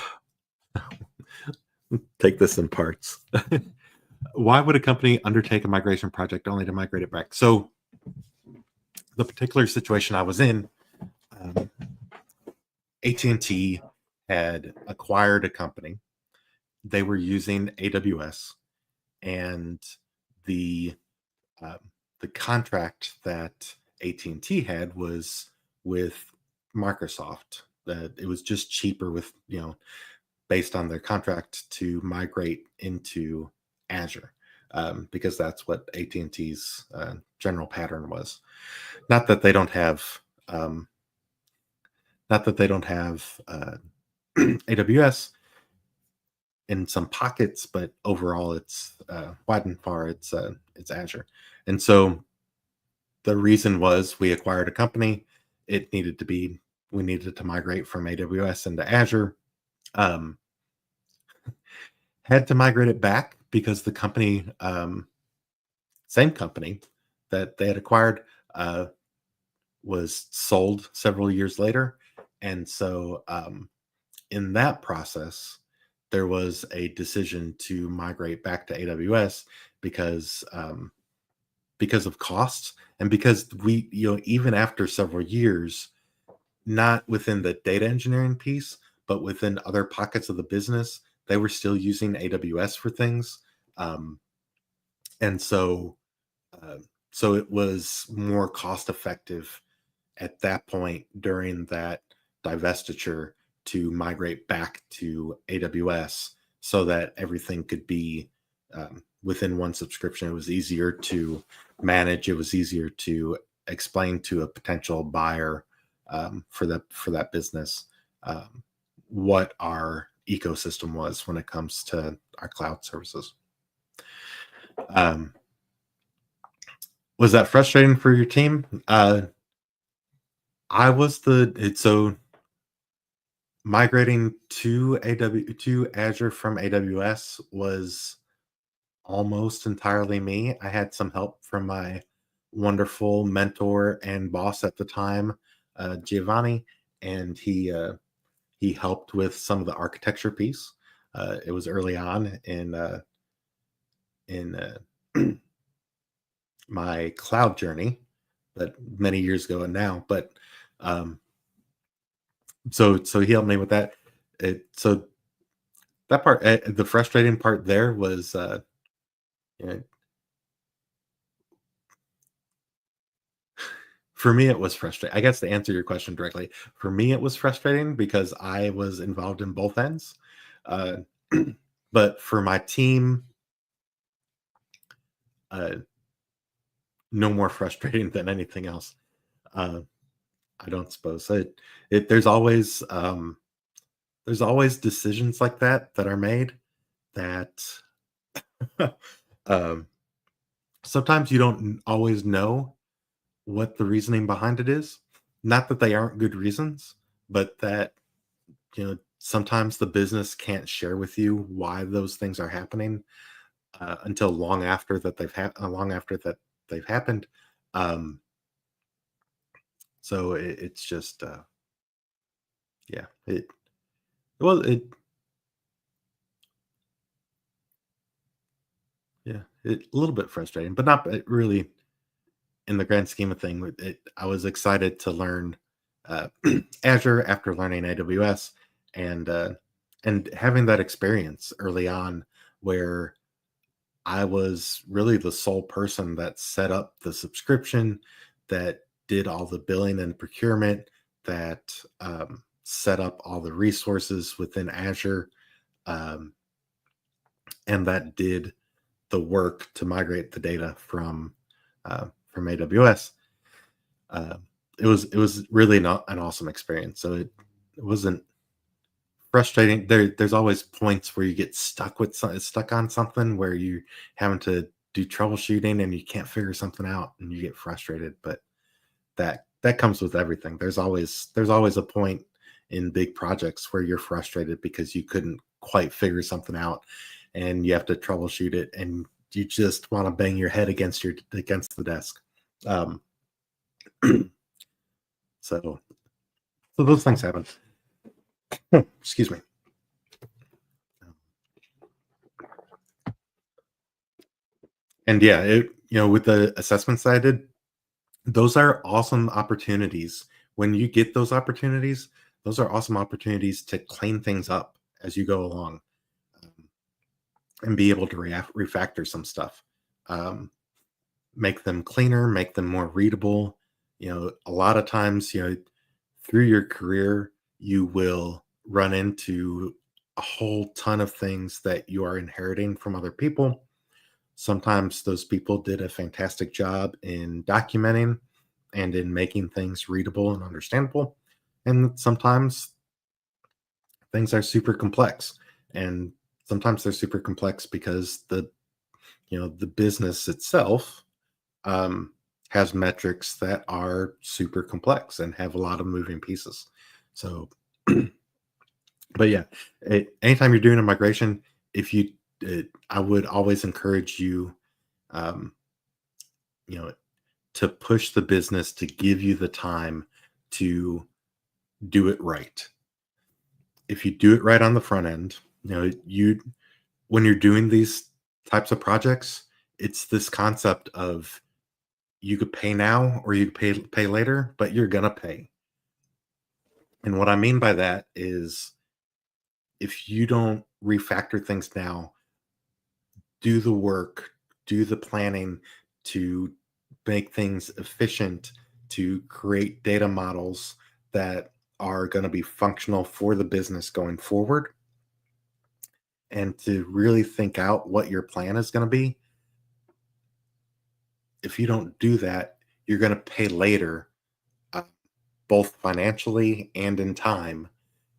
take this in parts. Why would a company undertake a migration project only to migrate it back? So the particular situation I was in, um, AT&T had acquired a company. They were using AWS, and the um, the contract that AT&T had was with Microsoft. That it was just cheaper with based on their contract to migrate into Azure, because that's what AT&T's general pattern was. Not that they don't have um, not that they don't have AWS in some pockets, but overall, it's wide and far, it's Azure. And so the reason was we acquired a company. It needed to be we needed to migrate from AWS into Azure. Um, had to migrate it back because the company, same company that they had acquired, was sold several years later, and so in that process, there was a decision to migrate back to AWS because because of costs and because we, even after several years, not within the data engineering piece, but within other pockets of the business, they were still using AWS for things. Um, and so, uh, so it was more cost effective at that point during that divestiture to migrate back to AWS so that everything could be within one subscription. It was easier to manage. It was easier to explain to a potential buyer for that business what our ecosystem was when it comes to our cloud services. Um, was that frustrating for your team? I was so migrating to Azure from AWS was almost entirely me. I had some help from my wonderful mentor and boss at the time, Giovanni, and he helped with some of the architecture piece. It was early on in my cloud journey, but many years ago and now. But um, so he helped me with that. So that part, the frustrating part there was, yeah, for me, it was frustrating. I guess to answer your question directly, for me, it was frustrating because I was involved in both ends. Uh, but for my team, uh, no more frustrating than anything else. Uh, I don't suppose there's always decisions like that that are made that um, sometimes you don't always know what the reasoning behind it is. Not that they aren't good reasons, but that sometimes the business can't share with you why those things are happening until long after that they've happened. Um, so it's just yeah well it yeah a little bit frustrating, but not really in the grand scheme of thing. I was excited to learn uh, Azure after learning AWS and having that experience early on where I was really the sole person that set up the subscription, that did all the billing and procurement, that set up all the resources within Azure, um, and that did the work to migrate the data from AWS. Uh, it was really not an awesome experience. So it wasn't frustrating. There's always points where you get stuck on something where you having to do troubleshooting and you can't figure something out and you get frustrated. But that comes with everything. There's always a point in big projects where you're frustrated because you couldn't quite figure something out and you have to troubleshoot it and you just want to bang your head against the desk. Um, so so those things happen. Excuse me. And yeah, with the assessments that I did, those are awesome opportunities. When you get those opportunities, those are awesome opportunities to clean things up as you go along, um, and be able to refactor some stuff, um, make them cleaner, make them more readable. A lot of times, through your career, you will run into a whole ton of things that you are inheriting from other people. Sometimes those people did a fantastic job in documenting and in making things readable and understandable. And sometimes things are super complex. And sometimes they're super complex because the business itself um, has metrics that are super complex and have a lot of moving pieces. So, but yeah, anytime you're doing a migration, if you, I would always encourage you, um, you know, to push the business to give you the time to do it right. If you do it right on the front end, You when you're doing these types of projects, it's this concept of you could pay now or you could pay later, but you're gonna pay. And what I mean by that is if you don't refactor things now, do the work, do the planning to make things efficient, to create data models that are going to be functional for the business going forward, and to really think out what your plan is going to be. If you don't do that, you're going to pay later, uh, both financially and in time,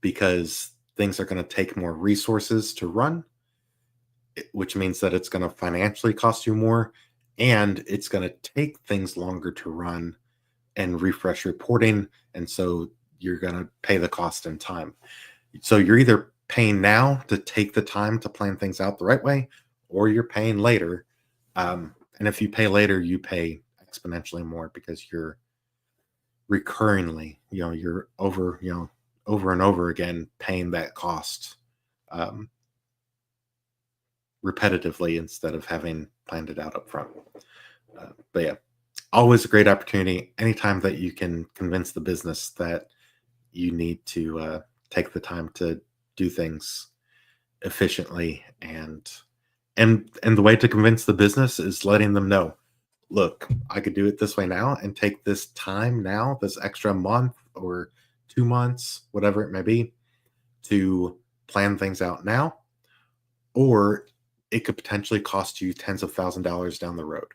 because things are going to take more resources to run, which means that it's going to financially cost you more, and it's going to take things longer to run and refresh reporting. And so you're going to pay the cost in time. So you're either paying now to take the time to plan things out the right way, or you're paying later. And if you pay later, you pay exponentially more because you're recurringly, you're over and over again paying that cost. Um, Repetitively instead of having planned it out up front. But yeah, always a great opportunity. Anytime that you can convince the business that you need to take the time to do things efficiently, and the way to convince the business is letting them know, look, I could do it this way now and take this time now, this extra month or 2 months, whatever it may be, to plan things out now, or it could potentially cost you tens of $1,000s down the road.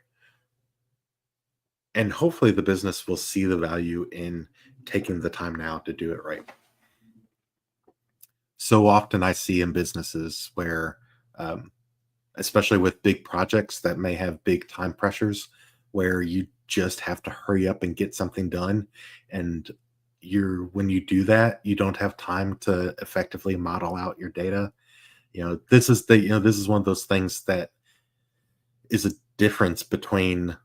And hopefully the business will see the value in taking the time now to do it right. So often I see in businesses where, um, especially with big projects that may have big time pressures, where you just have to hurry up and get something done. And when you do that, you don't have time to effectively model out your data. This is one of those things that is a difference between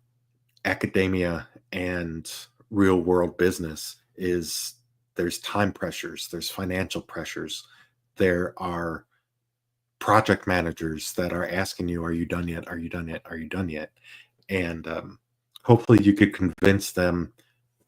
academia and real world business. Is there's time pressures, there's financial pressures, there are project managers that are asking you, are you done yet, are you done yet, are you done yet? And hopefully you could convince them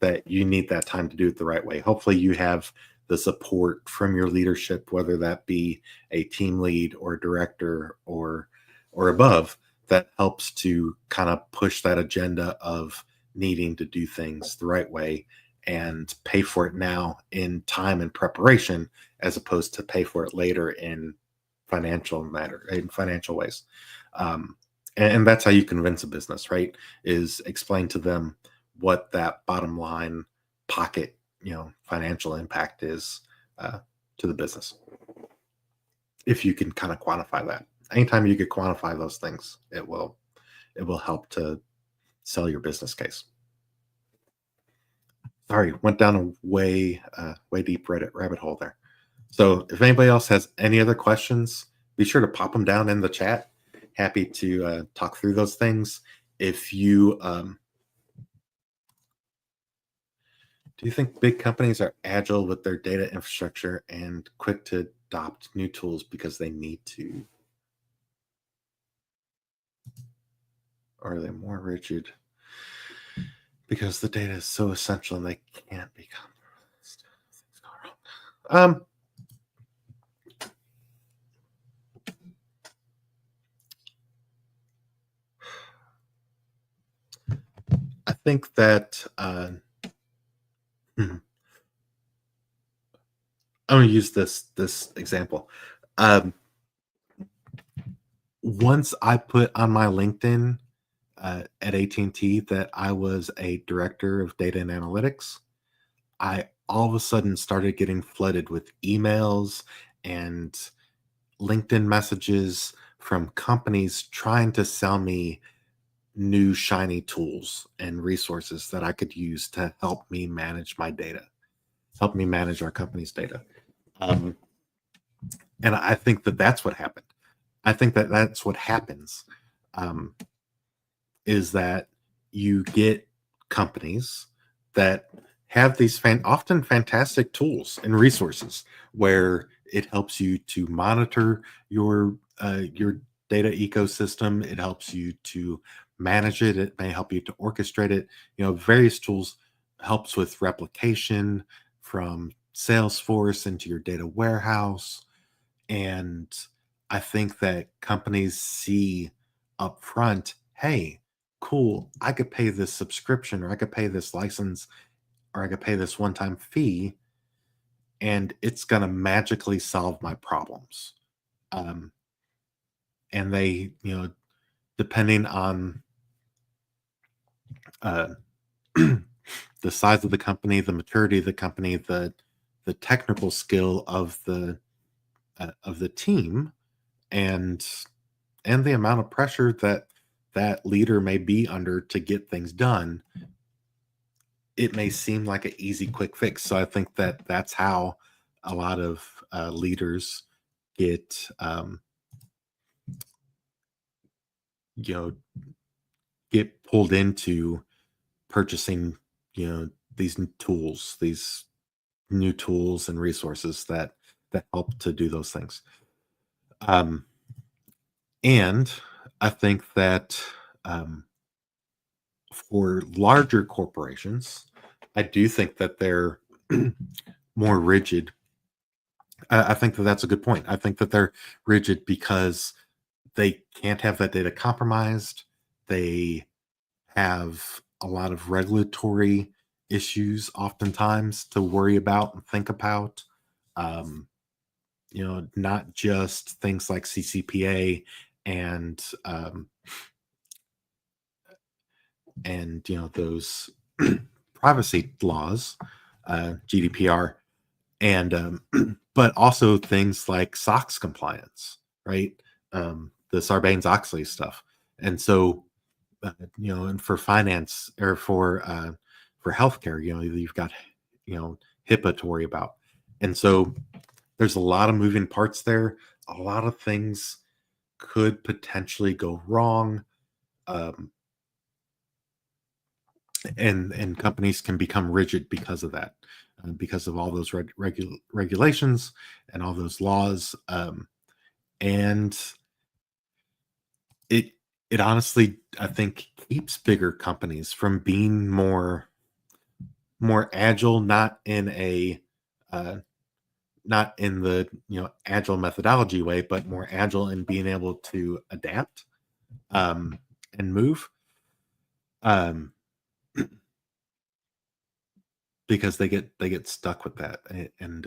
that you need that time to do it the right way. Hopefully you have the support from your leadership, whether that be a team lead or director or above, that helps to kind of push that agenda of needing to do things the right way and pay for it now in time and preparation, as opposed to pay for it later in financial ways. And that's how you convince a business, right? Is explain to them what that bottom line pocket, financial impact is, to the business. If you can kind of quantify that, anytime you could quantify those things, it will help to sell your business case. Sorry, went down a way deep Reddit rabbit hole there. So if anybody else has any other questions, be sure to pop them down in the chat. Happy to talk through those things. If you do you think big companies are agile with their data infrastructure and quick to adopt new tools because they need to? Or are they more rigid because the data is so essential and they can't be compromised? I think that I'm going to use this example. Once I put on my LinkedIn at AT&T that I was a director of data and analytics, I all of a sudden started getting flooded with emails and LinkedIn messages from companies trying to sell me new shiny tools and resources that I could use to help me manage my data, help me manage our company's data. And I think that that's what happened. I think that that's what happens, is that you get companies that have these often fantastic tools and resources where it helps you to monitor your data ecosystem. It helps you to manage it. It may help you to orchestrate it. Various tools helps with replication from Salesforce into your data warehouse. And I think that companies see upfront, hey, cool, I could pay this subscription, or I could pay this license, or I could pay this one-time fee, and it's going to magically solve my problems. Um, and they, depending on uh, the size of the company, the maturity of the company, the technical skill of the team, and the amount of pressure that that leader may be under to get things done, it may seem like an easy, quick fix. So I think that that's how a lot of leaders get, you know, get pulled into purchasing, these tools, these new tools and resources that help to do those things. Um, and I think that for larger corporations, I do think that they're more rigid. I think that that's a good point. I think that they're rigid because they can't have that data compromised. They have a lot of regulatory issues oftentimes to worry about and think about. Um, not just things like CCPA and those privacy laws, GDPR, and but also things like SOX compliance, right? The Sarbanes-Oxley stuff, and so and for finance or for healthcare, you've got HIPAA to worry about, and so there's a lot of moving parts there. A lot of things could potentially go wrong. Um, and companies can become rigid because of that, because of all those regulations and all those laws, and it it honestly, I think, keeps bigger companies from being more agile, uh, not in the agile methodology way, but more agile in being able to adapt, um, and move, um, because they get stuck with that, and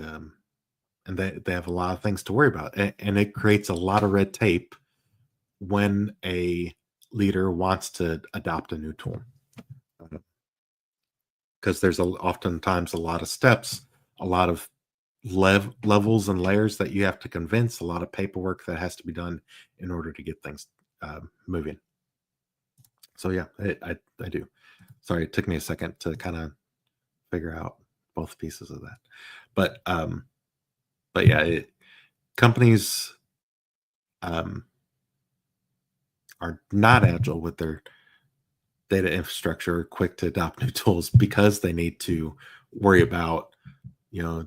they have a lot of things to worry about, and it creates a lot of red tape when a leader wants to adopt a new tool, because there's oftentimes a lot of steps, a lot of levels and layers that you have to convince, a lot of paperwork that has to be done in order to get things moving. So yeah, I do. Sorry, it took me a second to kind of figure out both pieces of that, but yeah, companies um, are not agile with their data infrastructure, quick to adopt new tools because they need to worry about you know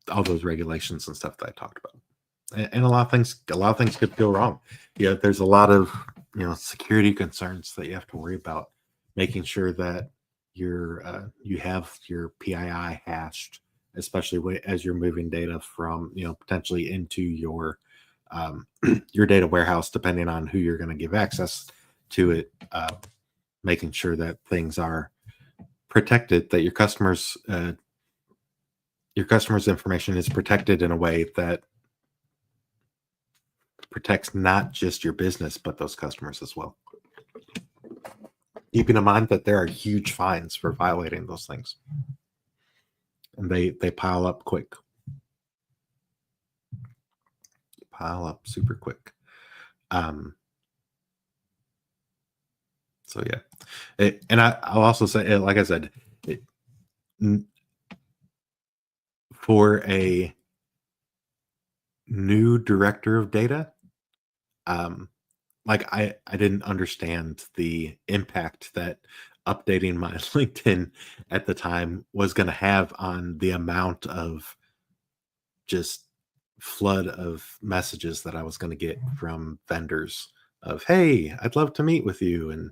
all those regulations and stuff that I talked about. And a lot of things could go wrong. There's a lot of security concerns that you have to worry about, making sure that you have your PII hashed, especially as you're moving data from potentially into your data warehouse, depending on who you're going to give access to it. Making sure that things are protected, that your customers' information is protected in a way that protects not just your business, but those customers as well. Keeping in mind that there are huge fines for violating those things, and they pile up quick, pile up super quick. So yeah, and I'll also say, like I said, it, for a new director of data, um, like I didn't understand the impact that updating my LinkedIn at the time was going to have on the amount of just flood of messages that I was going to get from vendors of, hey, I'd love to meet with you and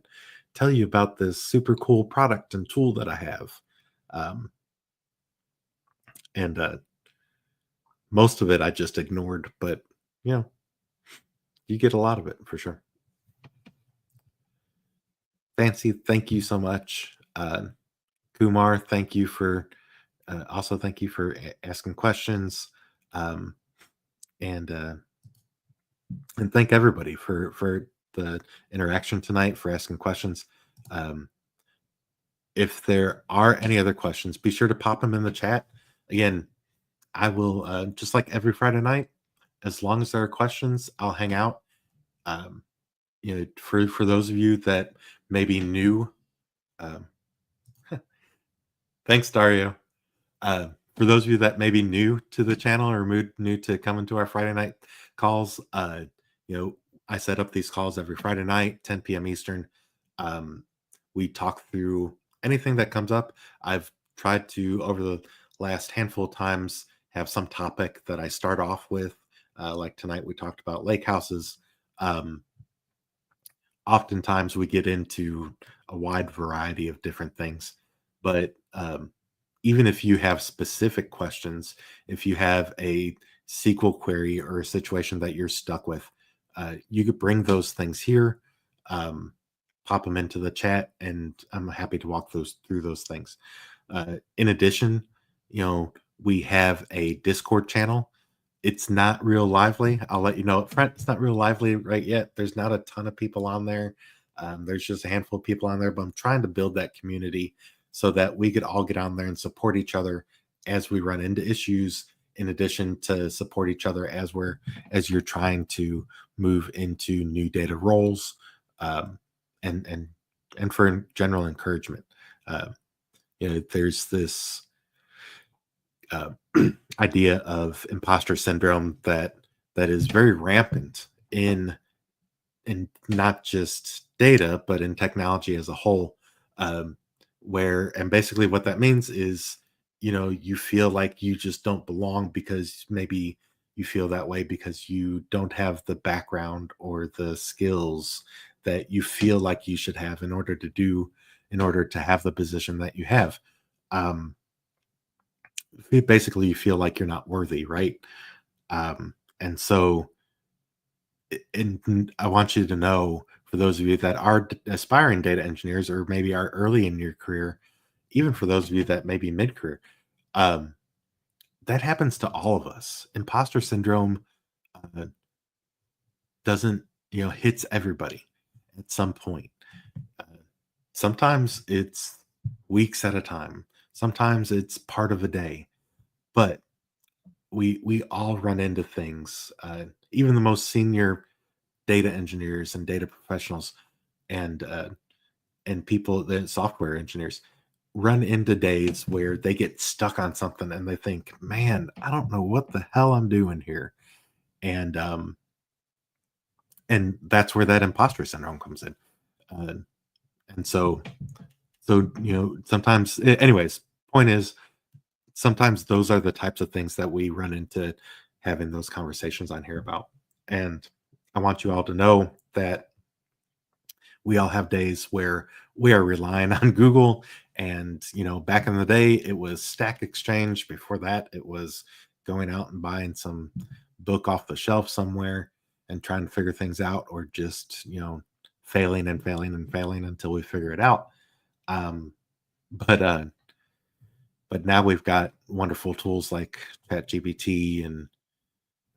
tell you about this super cool product and tool that I have. Um, and Most of it I just ignored, but you know, you get a lot of it for sure. Fancy, thank you so much. Kumar, thank you for also thank you for asking questions. Um, and and thank everybody for the interaction tonight, for asking questions. Um, if there are any other questions, be sure to pop them in the chat. Again, I will just like every Friday night. As long as there are questions, I'll hang out. Um, for those of you that may be new, um, thanks, Dario. For those of you that may be new to the channel or new to coming to our Friday night calls, you know, I set up these calls every Friday night, 10 p.m. Eastern. Um, we talk through anything that comes up. I've tried to, over the last handful of times, have some topic that I start off with. Like tonight, we talked about lake houses. Um, Oftentimes we get into a wide variety of different things, but even if you have specific questions, if you have a SQL query or a situation that you're stuck with, you could bring those things here, um, pop them into the chat, and I'm happy to walk those through those things. In addition, you know, we have a Discord channel. It's not real lively. I'll let you know up front. It's not real lively right yet. There's not a ton of people on there. There's just a handful of people on there, but I'm trying to build that community so that we could all get on there and support each other as we run into issues, in addition to support each other as you're trying to move into new data roles, um, and and for general encouragement. Uh, there's this uh, idea of imposter syndrome that is very rampant in not just data but in technology as a whole, um, where and basically what that means is, you feel like you just don't belong because maybe you feel that way because you don't have the background or the skills that you feel like you should have in order to have the position that you have. um, Basically you feel like you're not worthy, right? And so and I want you to know, for those of you that are aspiring data engineers or maybe are early in your career, even for those of you that may be mid-career, um, that happens to all of us. Imposter syndrome uh, doesn't, hits everybody at some point. Uh, Sometimes it's weeks at a time. Sometimes it's part of a day. But we all run into things. Even the most senior data engineers and data professionals and people, the software engineers, run into days where they get stuck on something and they think, "Man, I don't know what the hell I'm doing here," and that's where that imposter syndrome comes in. Uh, and so sometimes, anyways, point is, sometimes those are the types of things that we run into having those conversations on here about. And I want you all to know that we all have days where we are relying on Google. And, back in the day, it was Stack Exchange. Before that, it was going out and buying some book off the shelf somewhere and trying to figure things out, or just, failing and failing and failing until we figure it out. Um, but, uh, but now we've got wonderful tools like ChatGPT and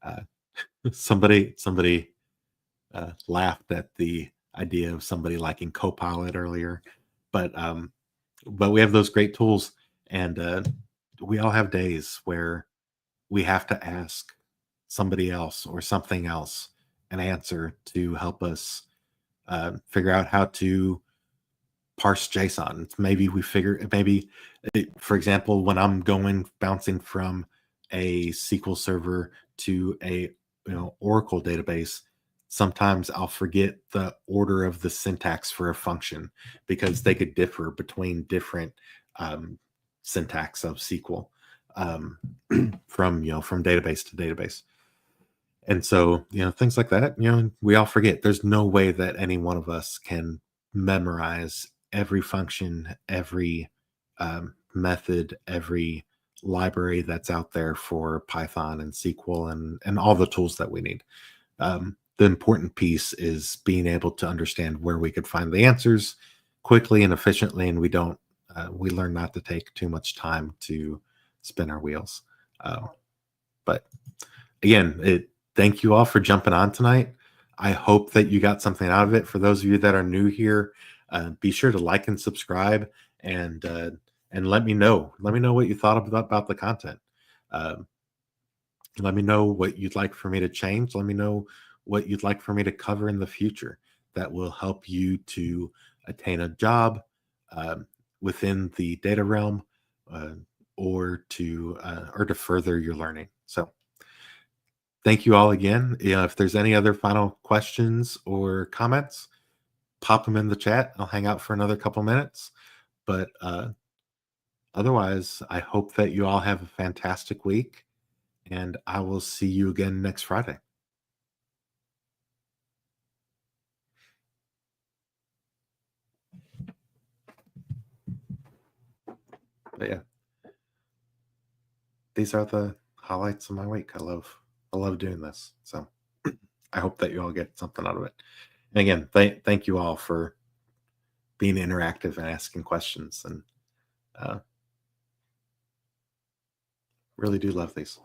uh, somebody laughed at the idea of somebody liking Copilot earlier, but we have those great tools, and we all have days where we have to ask somebody else or something else an answer to help us figure out how to parse JSON. For example, when I'm bouncing from a SQL server to a Oracle database, sometimes I'll forget the order of the syntax for a function because they could differ between different um, syntax of SQL, um, from database to database. And so, things like that, we all forget. There's no way that any one of us can memorize every function, every method, every library that's out there for Python and SQL and all the tools that we need. The important piece is being able to understand where we could find the answers quickly and efficiently, and we learn not to take too much time to spin our wheels. But again, thank you all for jumping on tonight. I hope that you got something out of it. For those of you that are new here, be sure to like and subscribe, and let me know. Let me know what you thought about the content. Um, Let me know what you'd like for me to change. Let me know what you'd like for me to cover in the future that will help you to attain a job um, within the data realm, uh, or to further your learning. So thank you all again. Yeah, if there's any other final questions or comments, pop them in the chat. I'll hang out for another couple minutes. But otherwise, I hope that you all have a fantastic week, and I will see you again next Friday. But yeah, these are the highlights of my week. I love doing this. So I hope that you all get something out of it. And again, thank you all for being interactive and asking questions. And uh, really do love these.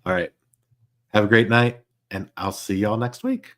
All right. Have a great night, and I'll see y'all next week.